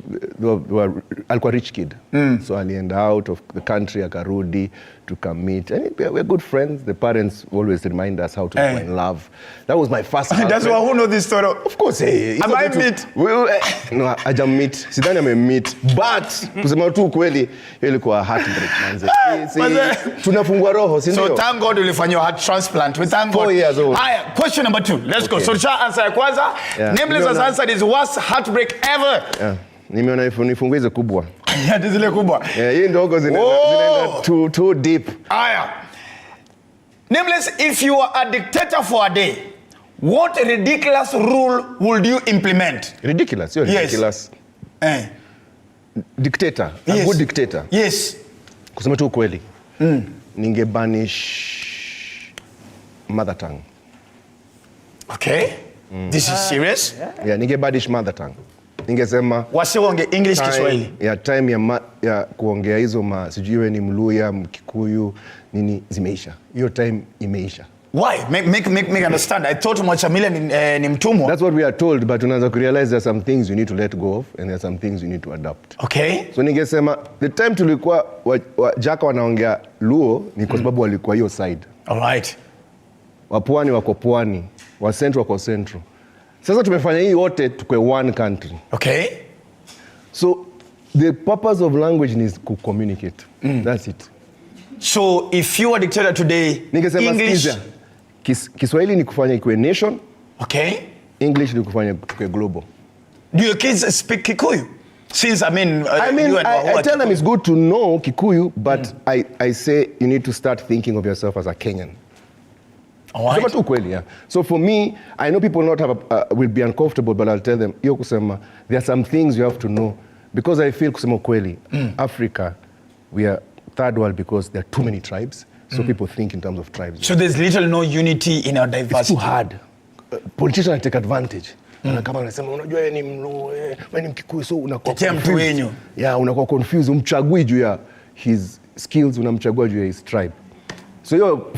S9: alikuwa rich kid. So alienda out of the country, akarudi to come meet. And we're good friends. The parents always remind us how to fall in love. That was my first
S1: That's why who know this story?
S9: Of course.
S1: Am I meet?
S9: No, aja meet. Sidhani ame meet. But kusema tu kweli ilikuwa heartbreak manze. Tunafungua roho, si ndio?
S1: So thank God ulifanywa heart transplant. We thank God.
S9: 4 years old.
S1: Haya, question number 2. Let's go. So cha answer ya kwanza. Nameless has answered is worst heartbreak ever.
S9: Nimeona nifungue hizo kubwa.
S1: Zile kubwa.
S9: Hii ndogo zinaenda too deep.
S1: Aya. Nameless, if you are a dictator for a day, what ridiculous rule would you implement?
S9: Ridiculous? You're ridiculous. Dictator. A good dictator.
S1: Yes.
S9: Kusema tu ukweli. Ningebanish mother tongue.
S1: Okay. This is serious?
S9: Yeah, ningebanish mother tongue. Ningesema
S1: wasiongee English Kiswahili.
S9: Time ya kuongea hizo sijui ni Mluya, Mkikuyu, nini zimeisha. Hiyo time imeisha.
S1: Why? Make understand. I thought Mwachamila ni mtumwa.
S9: That's what we are told, but unaanza realize there are some things you need to let go of and there are some things you need to adapt.
S1: Okay.
S9: So ningesema the time tulikuwa Jaka wanaongea Luo ni kwa sababu walikuwa hiyo side.
S1: All right.
S9: Wapwani wako pwani, wa central wako central. Sasa tumefanya hii wote tukwe one country.
S1: Okay.
S9: So the purpose of language is to communicate. That's it.
S1: So if you are dictator today, English...
S9: Kiswahili ni kufanya ikwe nation.
S1: Okay.
S9: English ni kufanya tukwe global.
S1: Do your kids speak Kikuyu? Since
S9: I tell them it's good to know Kikuyu, but I say you need to start thinking of yourself as a Kenyan.
S1: All right.
S9: Yeah. So for me, I know people will be uncomfortable, but I'll tell them, there are some things you have to know. Because I feel kusema kweli, Africa, we are third world because there are too many tribes. So people think in terms of tribes.
S1: So there's little no unity in our diversity.
S9: It's too hard. Politicians take advantage. Kama anasema unajua yeye ni Mluo, wewe ni Mkikuyu, so unakuwa
S1: mtu wenyu.
S9: Yeah, unakuwa confused, umchagui juu ya his skills, unamchagua juu ya his tribe. So hiyo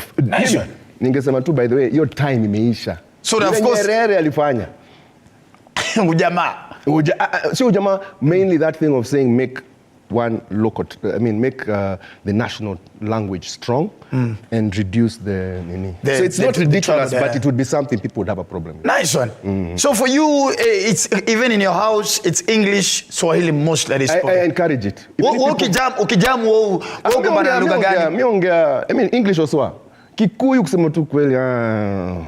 S9: ningesema tu, by the way, your time imeisha.
S1: So of course
S9: Nyerere alifanya.
S1: Ujamaa.
S9: So ujamaa, mainly that thing of saying make the national language strong and reduce the so it's not ridiculous, but it would be something people would have a problem with.
S1: Nice one. So for you, it's even in your house, it's English, Swahili most that is spoken.
S9: I encourage it.
S1: Ukijam lugha gani?
S9: English also. Kikuyu kusema tu kweli.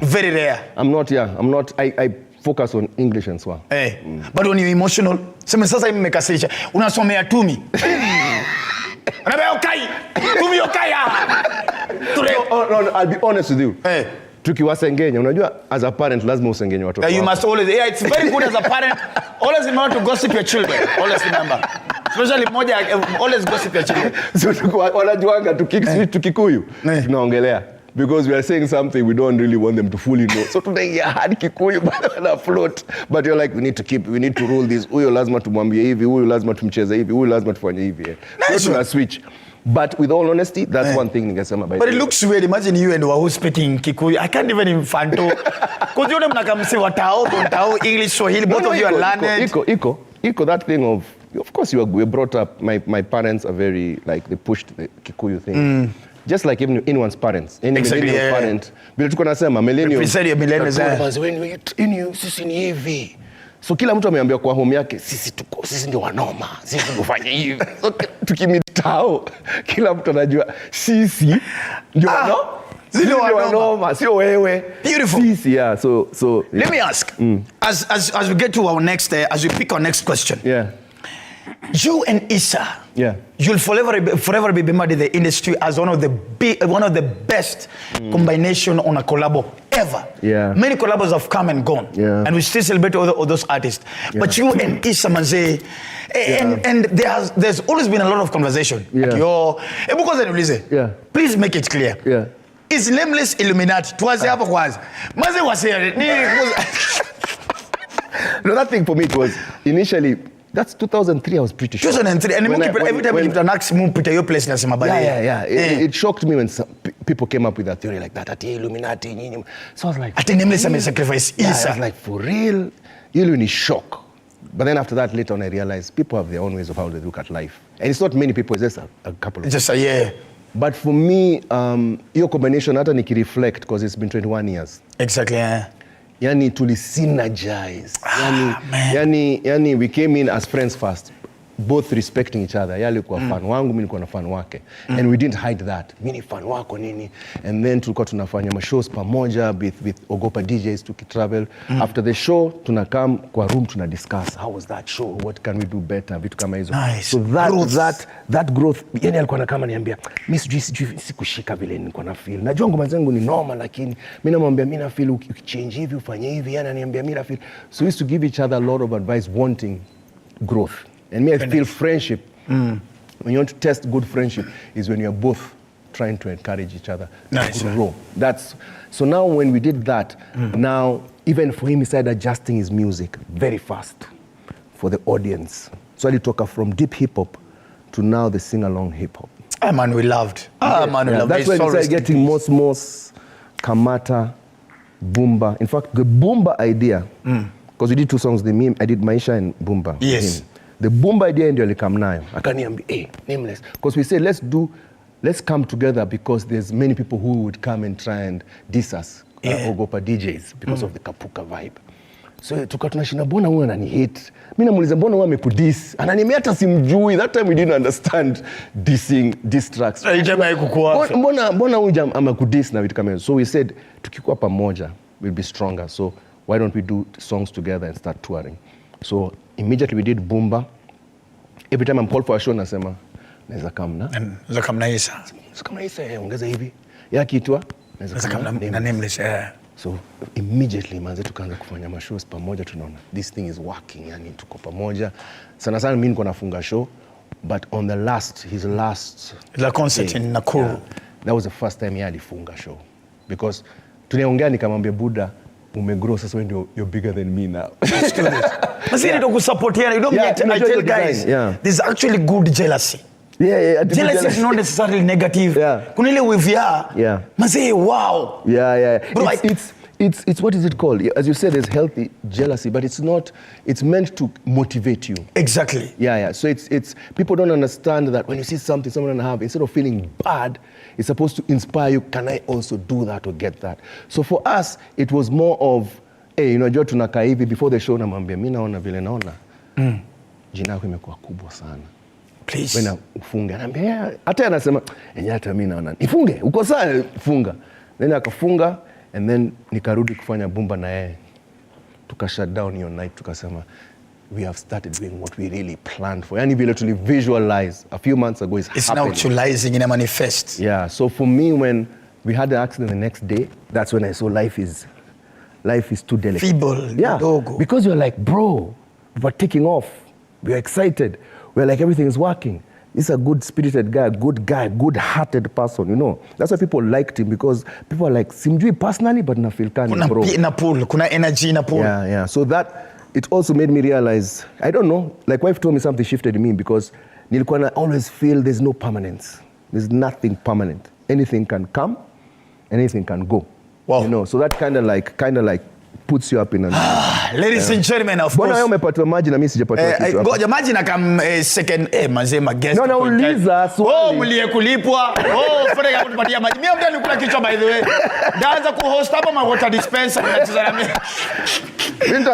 S1: Very rare.
S9: I'm not. I focus on English and Swahili.
S1: Hey, but when you're emotional, sasa hivi mmekasirisha. Unasomea tumi. Unabea ukai. Tumi ukai.
S9: No, I'll be honest with you. Hey. Tukiwasengenya, unajua as a parent lazima usengenya watoto.
S1: You must always, it's very good as a parent, always remember to gossip your children. Always remember. Especially always gossip your children.
S9: So wanajuanga tukikuyu, tunaongelea. Because we are saying something we don't really want them to fully know. So today you had Kikuyu but float. But you're like, we need to rule this. Huyo lazima tumwambie hivi, huyo lazima tumcheze hivi, huyo lazima tufanye hivi. So tuna switch. But with all honesty, that's one thing ningesema.
S1: But it looks weird. Imagine you and Wahu speaking Kikuyu. I can't even infanto. Because you mnakamsi watao, English, Swahili, both of you are learned.
S9: Iko, that thing of course you were brought up, my parents are very, like, they pushed the Kikuyu thing. Just like even anyone's parents, any millennial parent. Bila tuko nasema millennial. Sisi ni hivi. So kila mtu ameambia kwa home yake, sisi ndio wanoma, sisi tufanye hivi. So tukimitao, kila mtu anajua sisi ndio wanoma, sio wewe.
S1: Beautiful.
S9: Sisi, yeah. So
S1: let me ask, as we get to our next, as we pick our next question.
S9: Yeah.
S1: You and Issa, you'll forever be remembered in the industry as one of the best combination on a collabo ever.
S9: Yeah.
S1: Many collabos have come and gone, and we still celebrate all those artists. Yeah. But you and Issa Manze, and there's always been a lot of conversation.
S9: Yeah.
S1: Please make it clear.
S9: Yeah.
S1: Is Nameless Illuminati? Twaze hapo kwanza. Manze was here.
S9: No, that thing for me it was initially. That's 2003, I was pretty sure.
S1: 2003, and every time you ask me, put your place,
S9: yeah. It shocked me when people came up with a theory like that. Illuminati. So I was like,
S1: I think Nameless may sacrifice Issa.
S9: I was like, for real? Really shock. But then after that, later on, I realized people have their own ways of how they look at life. And it's not many people, it's just a couple of
S1: just yeah.
S9: But for me, your combination, hata nikireflect, because it's been 21 years.
S1: Exactly, yeah.
S9: Yani synergize. Yani we came in as friends first, both respecting each other. Yali kwa fan wangu, mimi nilikuwa na fan wake. And we didn't hide that. Mimi ni fan wako nini. And then tulikuwa tunafanya shows pamoja with Ogopa DJs tukitravel. After the show, tunakam kwa room tunadiscuss. How was that show? What can we do better? Vitu kama hizo.
S1: Nice.
S9: So that growth, yani alikuwa kama niambia, mimi sijui sikushika vile nilikuwa na feel. Najua ngoma zangu ni normal lakini mimi namwambia mimi na feel ukichange hivi ufanye hivi, yani ananiambia mimi na feel. So we used to give each other a lot of advice wanting growth. And me, I feel friendship, when you want to test good friendship, is when you're both trying to encourage each other to grow. So now when we did that, now even for him, he started adjusting his music very fast for the audience. So he took from deep hip-hop to now the sing-along hip-hop.
S1: Man, we loved. Man, we loved.
S9: That's when he started getting most Kamata, Bumba. In fact, the Bumba idea, because we did 2 songs, I did Maisha and Bumba.
S1: Yes.
S9: The Bumba idea ndio likamnayo. Akaniambia, hey, Nameless. Because we said, let's come together because there's many people who would come and try and diss us, Ogopa DJs, because of the Kapuka vibe. So tukatunashinda mbona huyu anani-hate. Mimi namuuliza mbona huyu amekudiss. Ananiambia hata simjui. That time we didn't understand diss tracks. Mbona huyu amekudiss na vitu kama hizo. So we said tukikuwa pamoja we'll be stronger. So why don't we do songs together and start touring. So immediately we did Bumba. Every time I'm called for a show nasema naweza come na.
S1: Naweza come na Isa.
S9: Naweza come na Isa, ongeza hivi. Ya kiitwa naweza come na Nameless. So immediately manze tukaanza kufanya mashows pamoja, tunaona this thing is working, yani tuko pamoja. Sana mimi niko nafunga show, but on his last
S1: concert in Nakuru,
S9: that was the first time he alifunga show, because tunaongea nikamwambia Buddha, umegrow sasa wewe ndio you're bigger than me now.
S1: Masini ndio kusupportiana, you don't I tell guys, there's actually good jealousy.
S9: Yeah.
S1: Jealousy is not necessarily negative. Kuna ile wave ya. Mazee, wow.
S9: Yeah. Bro, it's what is it called? As you said, there's healthy jealousy, but it's meant to motivate you.
S1: Exactly.
S9: Yeah. So it's people don't understand that when you see something someone have, instead of feeling bad, it's supposed to inspire you. Can I also do that or get that? So for us, it was more of, hey, unajua tunakaa hivi before the show namwambia mimi naona vile naona. Jina yako imekuwa kubwa sana.
S1: Please.
S9: Wena ufunge. Anambia hata anasema hata mimi naona nifunge. Uko sawa funga. Then akafunga and then nikarudi kufanya Bumba na yeye. Shut down your night tukasema we have started doing what we really planned for. Yani vile tuli visualize a few months ago is
S1: it's
S9: happening.
S1: It's now actualizing in a manifest.
S9: Yeah, so for me when we had the accident the next day, that's when I saw life is too delicate.
S1: Feeble.
S9: Yeah.
S1: Dogo.
S9: Because you're like, bro, we're taking off. We're excited. We're like, everything is working. He's a good-spirited guy, good-hearted person, you know. That's why people liked him, because people are like, simjui personally, but na feel kani bro.
S1: Kuna energy in a pool.
S9: Yeah. So that, it also made me realize, I don't know, like wife told me something shifted in me, because nilikuwa na always feel there's no permanence. There's nothing permanent. Anything can come, anything can go.
S1: Wow.
S9: You know, so that kind of like puts you up in an
S1: ladies and gentlemen, of course.
S9: Mbona umepatwa maji na mimi sijapatwa kitu.
S1: Ngoja maji na second mazema guest.
S9: No, uliza swali.
S1: Mlie kulipwa. Fere ya kutupatia maji. Mimi mtani kula kichwa by the way. Ndaanza kuhost hapa ma water dispenser nacheza na mimi. Ladies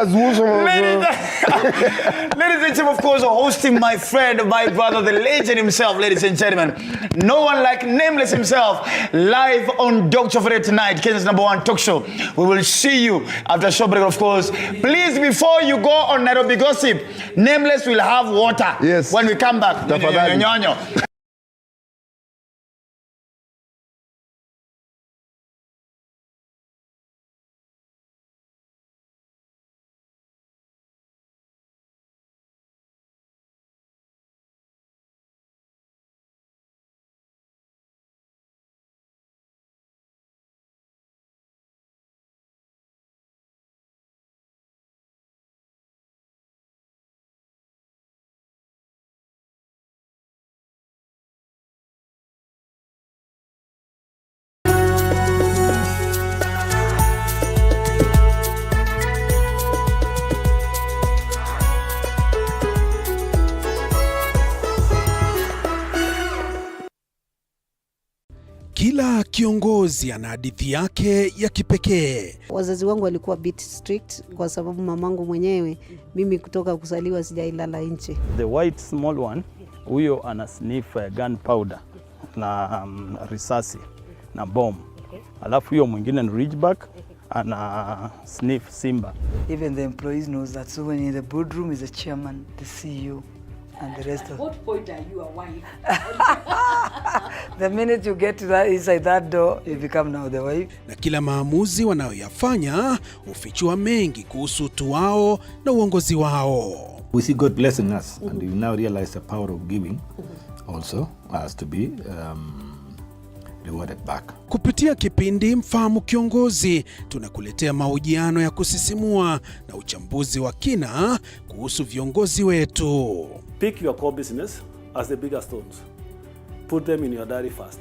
S1: and gentlemen, of course, hosting my friend, my brother, the legend himself, ladies and gentlemen. No one like Nameless himself, live on Ofweneke Tonight, Kenya's #1 talk show. We will see you after show break, of course. Please, before you go on Nairobi Gossip, Nameless will have water.
S9: Yes.
S1: When we come back.
S10: Kila kiongozi ana hadithi yake ya kipekee.
S11: Wazazi wangu walikuwa bit strict kwa sababu mamangu mwenyewe, mimi kutoka kuzaliwa sijailala nje.
S12: The white small one, huyo ana sniff gunpowder na risasi na bomb. Alafu huyo mwingine ni Ridgeback ana sniff simba.
S13: Even the employees knows that, so when in the boardroom is the chairman, the CEO and the rest of.
S4: At what point are you a wife?
S13: The minute you get to that inside that door, you become now the wife.
S10: Na kila maamuzi wanayoyafanya hufichua mengi kuhusu utu wao na uongozi wao.
S14: We see God blessing us, and we now realize the power of giving also has to be rewarded back.
S10: Kupitia kipindi Mfahamu Kiongozi, tunakuletea mahojiano ya kusisimua na uchambuzi wa kina kuhusu viongozi wetu.
S15: Pick your core business as the bigger stones. Put them in your diary first.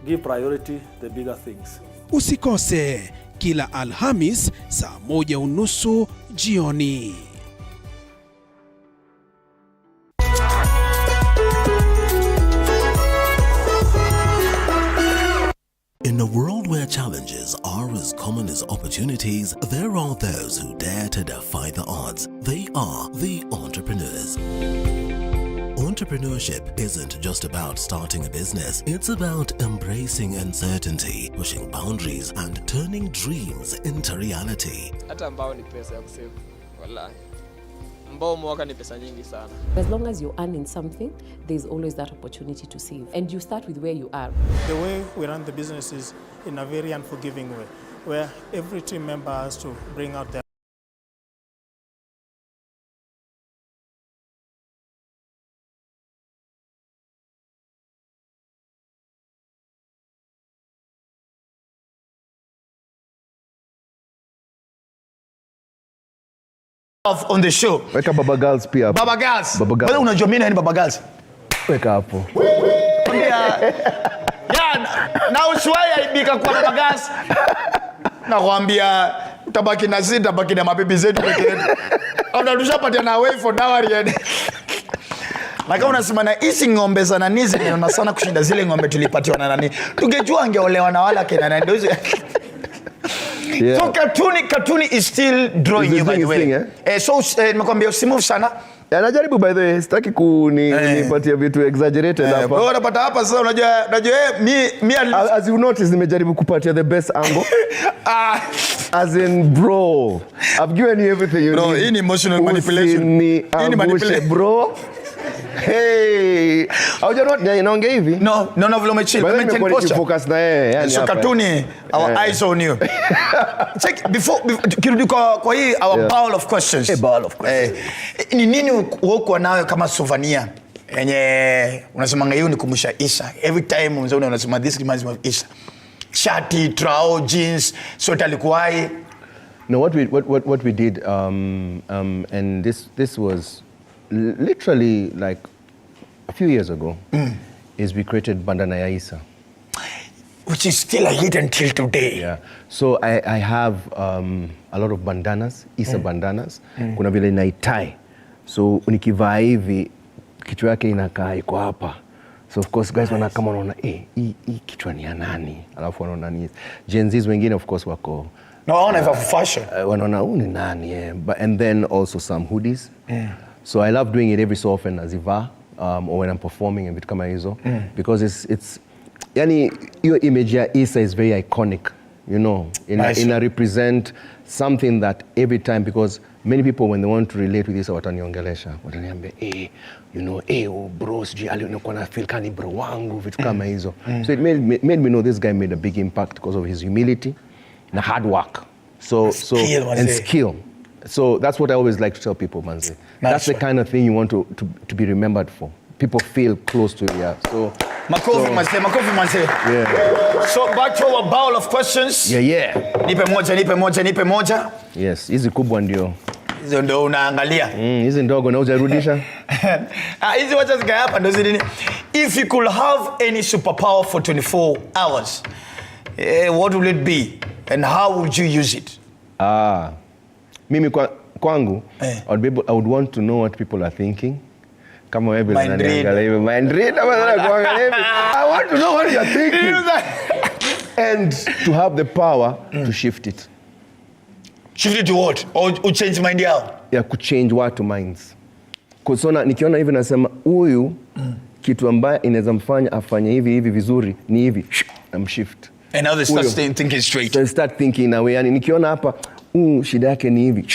S15: Give priority the bigger things.
S10: Usikose kila Alhamis saa 1:30 jioni.
S16: In a world where challenges are as common as opportunities, there are those who dare to defy the odds. They are the entrepreneurs. Entrepreneurship isn't just about starting a business, it's about embracing uncertainty, pushing boundaries, and turning dreams into reality.
S17: Hata ambao ni pesa ya kusave, wallahi. Ambao mwaka ni pesa nyingi sana.
S18: As long as you're earning something, there's always that opportunity to save. And you start with where you are.
S19: The way we run the business is in a very unforgiving way, where every team member has to bring out their
S1: on the show.
S9: Weka Baba Girls pia.
S1: Baba Girls.
S9: Baba Girls.
S1: Wewe unajua mimi ni Baba Girls?
S9: Weka hapo.
S1: Na ushuai aibika kwa Baba Girls. Nakwambia utabaki na sisi, utabaki na mabibi zetu pekee yetu. Au tushapatia na way for dowry yani. Na kama unasema na hizi ng'ombe sana nizi ni sana kushinda zile ng'ombe tulipatiwa na nani. Tungejua angeolewa na wala kina nani ndio hizo. Yeah. So cartoon is still drawing you by the way. Nimekwambia usimove sana.
S9: Najaribu by the way, sitaki kunipatia vitu exaggerated hapa.
S1: Wewe unapata hapa sasa unajua
S9: as you notice nimejaribbu kupatia the best angle. As in bro, I've given you everything you need.
S1: Hii ni emotional manipulation.
S9: Hii ni manipulation bro. Hey, naongea hivi?
S1: No, vile umechill. Maintain posture.
S9: Focus na yeye, yani
S1: so cartoon, our eyes on you. Check before kirudi kwa hii our bowl of questions.
S9: A bowl of questions.
S1: Ni nini uko nayo kama souvenir? Yenye unasema hiyo ni kumbusha Isa. Every time unasema this reminds me of Isa. Shati, trao, jeans, sweta alikuwai.
S9: No, what we did and this was literally like a few years ago, is we created bandana ya Isa,
S1: which is still a hit until today.
S9: Yeah. So I have a lot of bandanas, Isa bandanas. Kuna vile naitai. So nikivaa hivi kichwa yake inakaa iko hapa. So of course guys wana kama wanaona hii kichwa ni ya nani? Alafu wanaona ni Gen Zs wengine of course wako
S1: wanaona for fashion.
S9: Wanaona ni nani? Yeah. But and then also some hoodies. So I love doing it every so often as Iva, or when I'm performing and vitu kama hizo, because it's yani your image ya Isa is very iconic, you know, in a represent something that every time, because many people when they want to relate with Isa wataniongelesha, wataniambia you know, bro sijui alikuwa na feel kani bro wangu vitu kama hizo. So it made me know this guy made a big impact because of his humility na hard work. So skill. So that's what I always like to tell people, manzi. That's the kind of thing you want to be remembered for. People feel close to you. Yeah. So
S1: Makofi manze.
S9: Yeah.
S1: So back to our bowl of questions.
S9: Yeah.
S1: Nipe moja.
S9: Yes, hizi kubwa ndio.
S1: Hizo ndio unaangalia.
S9: Hizi ndogo na hujarudisha.
S1: Hizi wacha zikae hapa ndio zini. If you could have any superpower for 24 hours, what would it be and how would you use it?
S9: Mimi kwangu, I would want to know what people are thinking. Kama wewe bila naniangalia hivi, mind read kuangalia hivi. I want to know what you're thinking. And to have the power to shift it.
S1: Shift it to what? Or change mind yao?
S9: Yeah, change watu minds. Kusona nikiona hivi nasema huyu kitu ambaye inaweza mfanya afanye hivi vizuri ni hivi. Shift.
S1: And now they start thinking straight.
S9: So they start thinking in a way. Yani nikiona hapa shida yake ni hivi.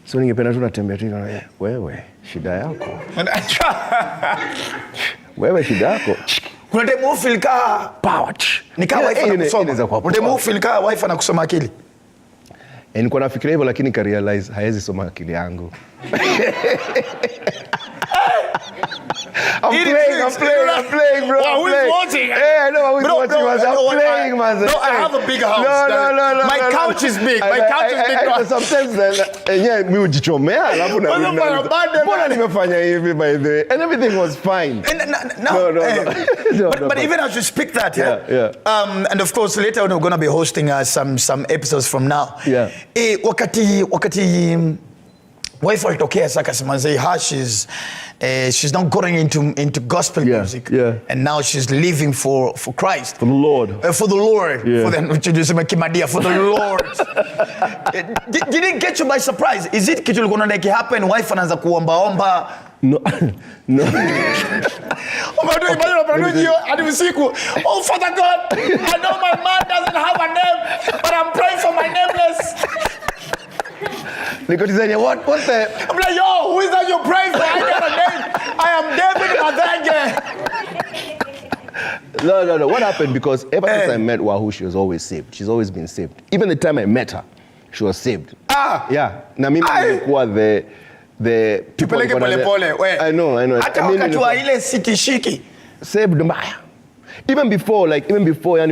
S9: So ningependa tu natembea tu na wewe shida yako. Wewe shida yako.
S1: Kuna demo feel ka power. Ni kama wifi anakusoma. Kuna demo feel ka wifi anakusoma akili.
S9: Nilikuwa nafikiria hivyo lakini ka realize haezi soma akili yangu. I'm playing, bro.
S1: Well, who's watching?
S9: Hey, I know who's watching. I'm playing, man.
S1: No, I have a bigger house.
S9: No.
S1: My couch is big. My couch is big.
S9: Sometimes, yeah, me ujichomea, alafu na mbona nimefanya hivi by the way, and everything was fine. No.
S1: But even as you speak that,
S9: yeah.
S1: And of course later on we're going to be hosting some episodes from now.
S9: Yeah.
S1: Wakati wife alitokea saka simanze she's not going into gospel music, and now she's living for Christ,
S9: for the Lord,
S1: for the Lord, for the Lord. Did it get you by surprise? Is it kitu ulikuwa unaona happen, wife anaanza kuomba?
S9: No.
S1: Oh, Father God, I know my man doesn't have a name, but I'm praying for my nameless.
S9: What the?
S1: I'm like, yo, who is that you're praying for? I got a name. I am David Madenge.
S9: No. What happened? Because ever since I met Wahu, she was always saved. She's always been saved. Even the time I met her, she was saved. Yeah. Na mimi nilikuwa the people. I know.
S1: Hata wakati wa ile sitishiki.
S9: Saved mbaya. Even before we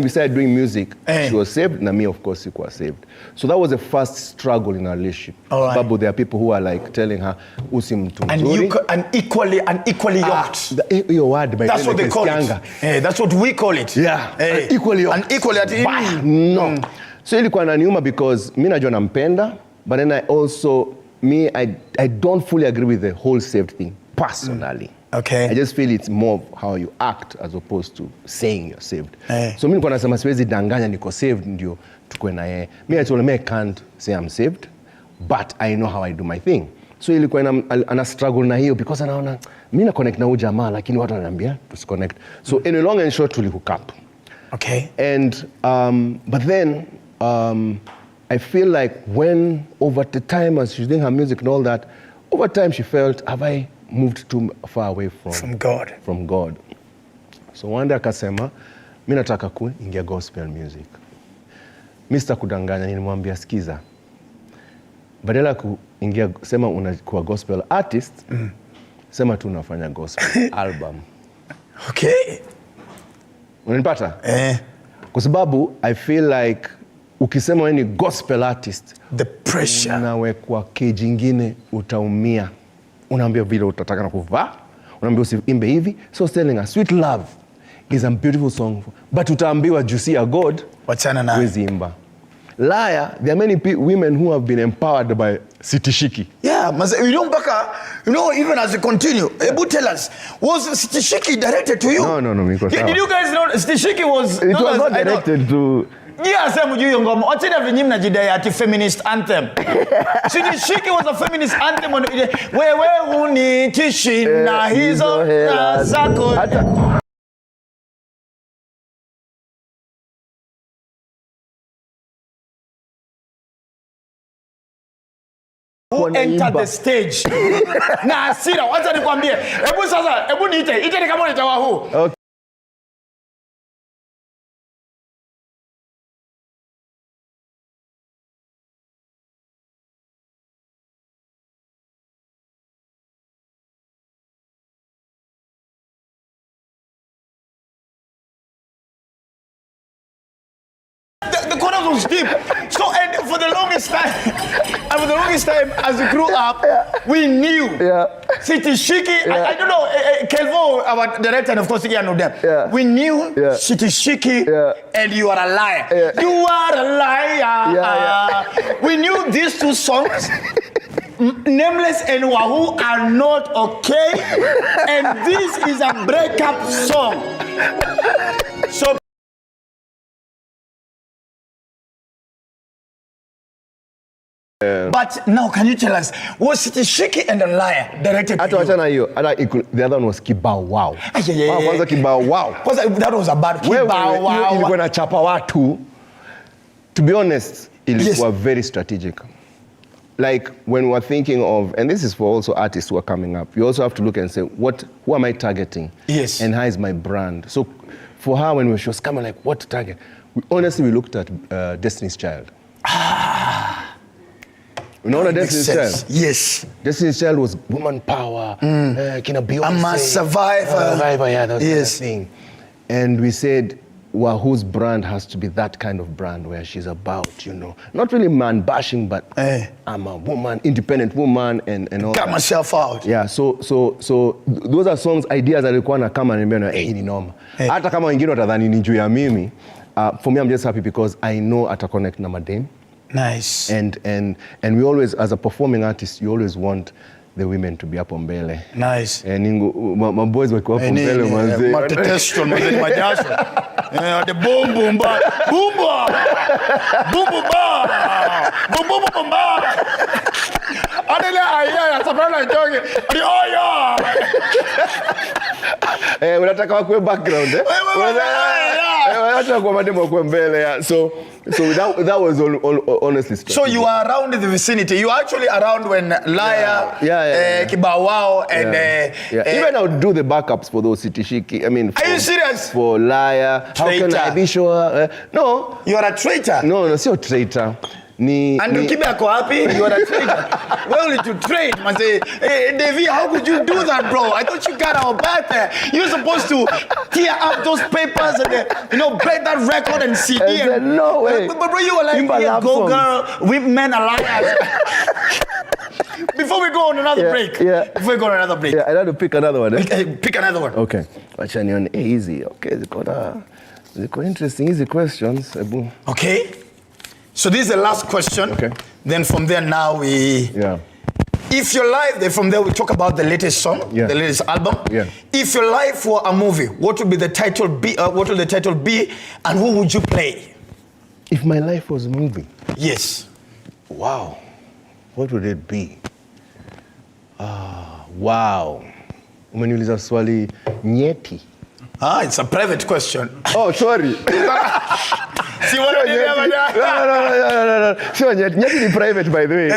S9: started doing music, she was saved, and me, of course, she was saved. So that was the first struggle in our relationship. Right. There are people who are like telling her,
S1: and equally yoked. That's what they call it. That's what we call it.
S9: Yeah.
S1: Equally yoked. And equally at
S9: no. So ilikuwa inaniuma because mimi najua nampenda, but then I don't fully agree with the whole saved thing personally.
S1: Okay.
S9: I just feel it's more how you act as opposed to saying you're saved. So mimi nilikuwa nasema siwezi danganya niko saved ndio tukue na yeye. I told him I can't say I'm saved, but I know how I do my thing. So ilikuwa ana struggle na hiyo because anaona mimi na connect na huyu jamaa lakini watu wananiambia tusiconnect. So in a long and short tulihook up.
S1: Okay.
S9: And but then I feel like when over the time as she's doing her music and all that, over time she felt, have I moved too far away from God. So one day akasema, mimi nataka kuingia gospel music. Mimi sitakudanganya, nilimwambia sikiza. Badala kuingia sema unakuwa gospel artist, sema tu unafanya gospel album.
S1: Okay.
S9: Unanipata? Kwa sababu I feel like ukisema wewe ni gospel artist,
S1: the pressure
S9: unawekwa cage ingine, utaumia. Unaambia vile utataka na kuvaa, unaambia usiimbe hivi. So telling her sweet love is a beautiful song, but utaambiwa juicy ya God
S1: wachana na
S9: wezi imba. Liar, there are many women who have been empowered by Sitishiki.
S1: Yeah, even as you continue, Ebu tell us, was Sitishiki directed to you?
S9: No.
S1: Did you guys know Sitishiki was?
S9: It was not directed to.
S1: Yeah, same with you, ngoma. Wachana vinyim na jidai ati feminist anthem. Sitishiki was a feminist anthem. Wewe unitishi na hizo na zako. Who entered the stage? Na asira, wacha nikwambie. Ebu niite. Ite ni kama unaita Wahu.
S9: Okay.
S1: The chorus was deep. So, and for the longest time, as we grew up, we knew. Sitishiki, I don't know, Kelvo, our director, and of course, you know them. We knew Sitishiki, and You Are a Liar. You Are a Liar. We knew these two songs. Nameless and Wahu are not okay, and this is a breakup song. So. But now, can you tell us, was Sitishiki and a Liar directed to you?
S9: The other one was Kibao Wow.
S1: Yeah.
S9: Kibao Wow.
S1: That was a bad Kibao Wow.
S9: Ilikuwa na chapa watu. To be honest, ilikuwa very strategic. Like when we're thinking of, and this is for also artists who are coming up, you also have to look and say, who am I targeting?
S1: Yes.
S9: And how is my brand? So for her, when she was coming, like, what to target? We looked at Destiny's Child. Unaona Destiny's Child?
S1: Yes.
S9: Destiny's Child was woman power. Kina Beyonce.
S1: I'm a survivor.
S9: Yeah, that was kind of thing. And we said, Wahu's brand has to be that kind of brand where she's about, you know, not really man bashing, but I'm a woman, independent woman, and all.
S1: Got myself out.
S9: Yeah, so those are songs, ideas that alikuwa na kama nimeona ni noma. Hata kama wengine watadhani ni juu ya mimi, for me I'm just happy because I know ata connect na madem.
S1: Nice.
S9: And we always, as a performing artist, you always want the women to be hapo mbele.
S1: Nice.
S9: And my boys were hapo mbele manze.
S1: Matetesto manze majasho. The boom boom ba. Boom ba. Boom boom ba. Boom boom boom ba. Adela aya sabrana joge. Oh yeah.
S9: Unataka wakwe background unataka kwa mademo kwa mbele. So that was honestly strange.
S1: So you are around in the vicinity. You are actually around when Laya, Kibawao, and
S9: even I would do the backups for those Sitishiki. I mean,
S1: are you serious?
S9: For Laya, how can I be sure? No,
S1: you are a traitor.
S9: No, you're a traitor.
S1: And you keep ako happy, you are a traitor. Where will you trade? Man say, hey, Davey, how could you do that, bro? I thought you got our back there. You're supposed to tear up those papers and break that record and CD.
S9: I said, no way.
S1: But bro, you were like, yeah, go girl, whip men alliance. Before we go on another break.
S9: Yeah.
S1: Before we go on another break.
S9: Yeah, I had to pick another one.
S1: Pick another one.
S9: Okay. Wacha nione easy. Okay, ziko interesting easy questions.
S1: Okay. So this is the last question.
S9: Okay.
S1: Then from there now we...
S9: Yeah.
S1: If your life, then from there we talk about the latest song, the latest album.
S9: Yeah.
S1: If your life were a movie, what would the title be, and who would you play?
S9: If my life was a movie?
S1: Yes.
S9: Wow. What would it be? Wow. Umeniuliza swali nyeti.
S1: It's a private question.
S9: Oh, sorry.
S1: See what I did?
S9: No. Sure, nyeti ni private, by the way.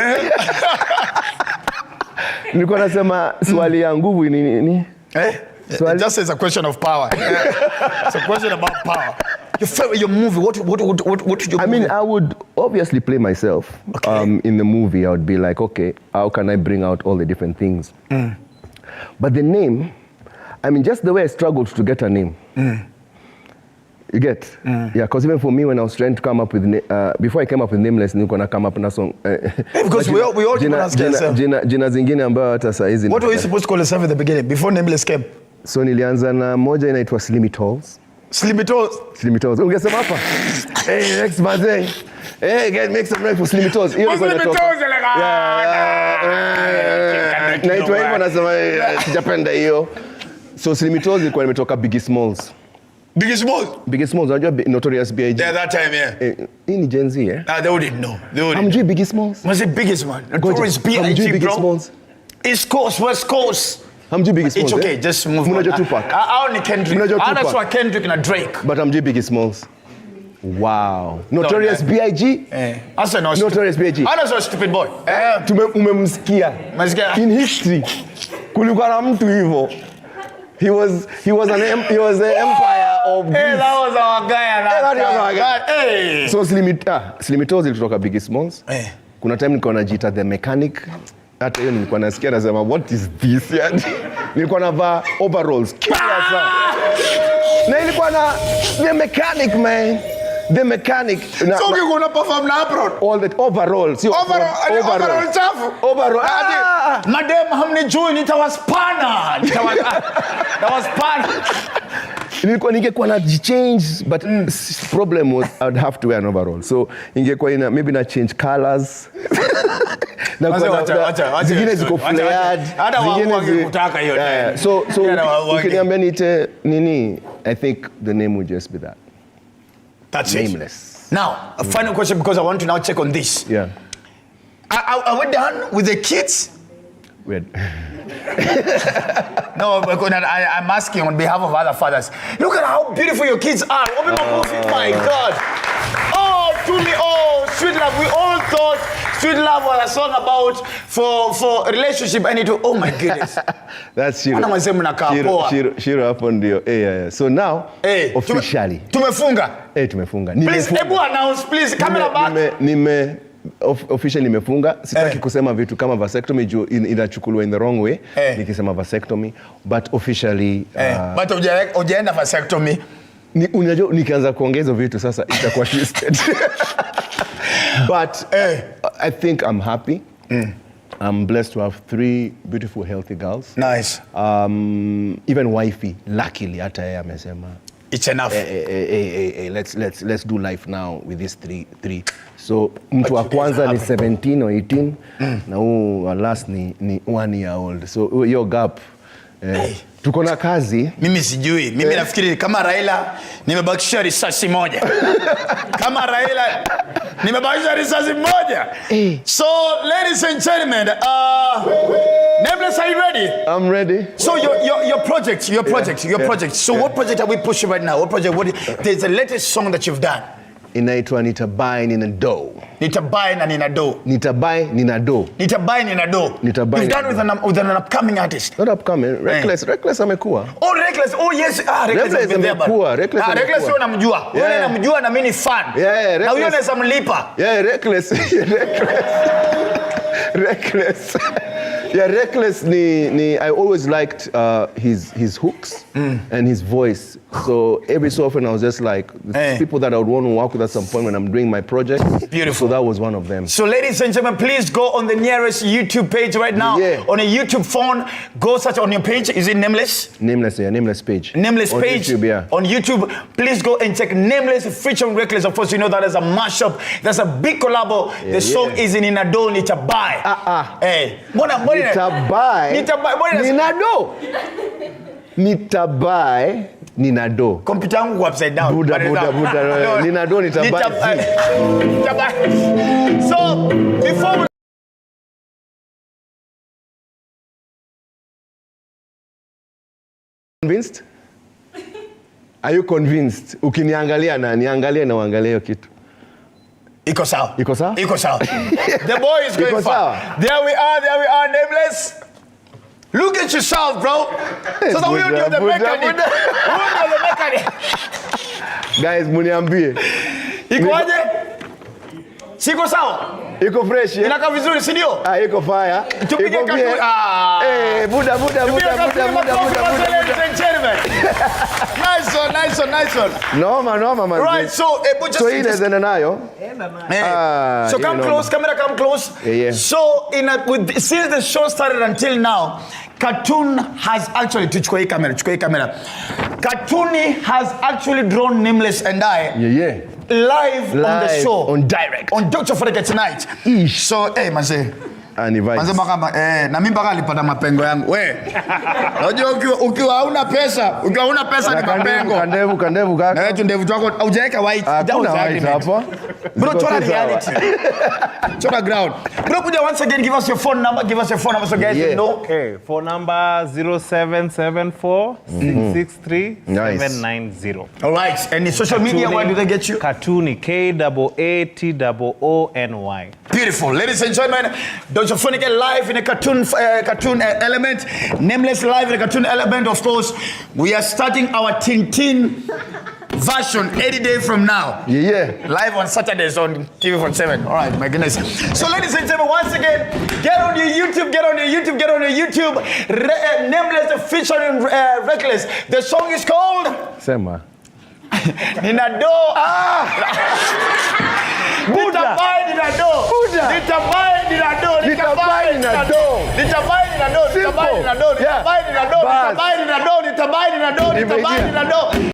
S9: Nilikuwa nasema swali ya nguvu ni nini?
S1: It just is a question of power. It's a question about power. Your movie, what would you?
S9: I mean, I would obviously play myself.
S1: Okay.
S9: In the movie, I would be like, okay, how can I bring out all the different things? But the name, I mean, just the way I struggled to get a name. You get? Yeah, because even for me, when I was trying to come up with, before I came up with Nameless, nilikuwa na come up na song.
S1: Because we all can ask ourselves.
S9: Jina zingine ambayo hata saa hizi.
S1: What were you supposed to call yourself at the beginning, before Nameless came?
S9: So nilianza na moja inaitwa Slimmy Tolls.
S1: Slimmy Tolls?
S9: Slimmy Tolls. Ungesema hapa? Hey, next birthday. Hey, get make some noise for Slimmy Tolls.
S1: Slimmy Tolls like
S9: naitwa hivyo nasema sijapenda hiyo. So Slimmy Tolls ilikuwa imetoka Biggie Smalls.
S1: Biggie Smalls?
S9: Biggie Smalls, unajua Notorious B.I.G.
S1: Yeah, that time, yeah.
S9: Hii ni Gen Z,
S1: They wouldn't know.
S9: Hamjui Biggie Smalls?
S1: Was it Biggest man? Notorious B.I.G, bro. East Coast, West Coast.
S9: Hamjui Biggie Smalls.
S1: It's okay, just move on.
S9: Mnajua Tupac.
S1: I only Kendrick. That's why Kendrick and Drake.
S9: But hamjui Biggie Smalls. Wow. Notorious B.I.G?
S1: That's a
S9: Notorious B.I.G.
S1: That's a stupid boy.
S9: Umemsikia. In history, kulikuwa na mtu hivyo. He was the empire of Greece.
S1: Hey, that was our guy. Hey.
S9: So Slimmy Tolls ilitoka Biggie Smalls. Kuna time nilikuwa najiita the mechanic. Hata hiyo nilikuwa nasikia nasema what is this? Nilikuwa navaa overalls kila saa. Na ilikuwa na the mechanic, man. The mechanic.
S1: So you gonna perform na apron?
S9: All that overall.
S1: Overall chafu.
S9: Overall.
S1: Madam, hamnijui nitawaspana. Nitawaspana.
S9: Nilikuwa ningekuwa na change, but problem was I would have to wear an overall. So ingekuwa maybe na change colors. Zingine ziko flared.
S1: Hata wangu kutaka hiyo.
S9: So ukiniambia niite nini, I think the name would just be that.
S1: That's
S9: Nameless.
S1: Now, a final question, because I want to now check on this.
S9: Yeah.
S1: Are we done with the kids?
S9: We're
S1: No, I'm asking on behalf of other fathers. Look at how beautiful your kids are. My God. Oh, truly, Sweet Love. We all thought Sweet Love was a song about for relationship, and oh my goodness.
S9: That's Shiro hapo ndio. Yeah. So now, officially.
S1: Tumefunga.
S9: Tumefunga.
S1: Please, announce, please. Camera back.
S9: officially imefunga. Sitaki kusema vitu kama vasectomy juu inachukuliwa in the wrong way. Nikisema vasectomy, but officially
S1: but hujaenda vasectomy.
S9: Unajua nikianza kuongeza vitu sasa itakuwa twisted. But I think I'm happy. I'm blessed to have 3 beautiful, healthy girls.
S1: Nice.
S9: Even wifey, luckily, hata yeye amesema
S1: it's enough.
S9: Let's do life now with these three. So mtu wa kwanza ni 17 or 18 na huu last ni 1 year old. So your gap tuko na kazi.
S1: Mimi sijui. Mimi nafikiri kama Raila nimebakisha risasi moja. Kama Raila nimebakisha risasi moja. So ladies and gentlemen, Nameless, are you ready?
S9: I'm ready.
S1: So your project. So what project are we pushing right now? What project? There's a latest song that you've done.
S9: Inaitwa Nitabai Nina Do.
S1: Nitabai na Nina Do.
S9: Nitabai Nina Do.
S1: Nitabai Nina Do.
S9: Nitabai.
S1: You've done with an upcoming artist.
S9: Not upcoming. Reckless amekuwa.
S1: Oh, Reckless. Oh yes. Reckless has been there. Reckless wewe unamjua. Wewe unamjua na mimi ni fan.
S9: Yeah,
S1: na huyo anaweza mlipa.
S9: Yeah, Reckless. Reckless. Yeah, Reckless I always liked his hooks and his voice. So every so often I was just like people that I would want to work with at some point when I'm doing my project.
S1: Beautiful.
S9: So that was one of them.
S1: So ladies and gentlemen, please go on the nearest YouTube page right now. Yeah. On a YouTube phone, go search on your page. Is it Nameless?
S9: Nameless, yeah, Nameless page.
S1: Nameless
S9: on
S1: page.
S9: YouTube, yeah.
S1: On YouTube, please go and check Nameless featuring Reckless. Of course, you know that is a mashup. That's a big collabo. The song is in Inado Nitabai. Hey.
S9: Nitabai. Ninado. Nitabai Ninado.
S1: Computer yangu upside down.
S9: Buda. Ninado nitabai.
S1: So, before we
S9: convinced? Are you convinced? Ukiniangalia na niangalie na uangalie hiyo kitu.
S1: Iko sawa.
S9: Iko sawa?
S1: Iko sawa. The boy is going far. There we are, Nameless. Look at yourself, bro. Sasa huyo ndio the mechanic.
S9: Guys, muniambie.
S1: Iko aje? Siko sawa?
S9: Iko fresh.
S1: Inakaa vizuri, si ndio?
S9: Iko fire.
S1: Tupige
S9: katuni. Buda.
S1: Nice one.
S9: Noma man.
S1: Right, so
S9: so hii inaenda nayo.
S1: So come close, camera come close.
S9: Yeah.
S1: So since the show started until now, Cartoon has actually chukua hii kamera. Cartoon has actually drawn Nameless and I.
S9: Yeah.
S1: Live on the show.
S9: On direct.
S1: On Ofweneke Tonight. So, manze.
S9: Manze
S1: kama na mimi mpaka alipata mapengo yangu. We. Unajua ukiwa huna pesa ni mapengo.
S9: Kandevu kaka.
S1: Na wewe ndevu wako hujaweka white.
S9: Hapa.
S1: Bro, try reality. Chora ground. Bro, could you once again give us your phone number so guys know.
S2: Okay, phone number 0774 663 790.
S1: All right. And the social media, where do they get you?
S2: Cartoony, KAATOONY.
S1: Beautiful. Ladies and gentlemen, Ofweneke live in a cartoon element. Nameless live in a cartoon element. Of course, we are starting our Tintin version 80 days from now.
S9: Yeah.
S1: Live on Saturdays on TV47. All right, my goodness. So, ladies and gentlemen, once again, get on your YouTube. Nameless featuring Reckless. The song is called
S9: Sema.
S1: Ninado. Nitabai Ninado.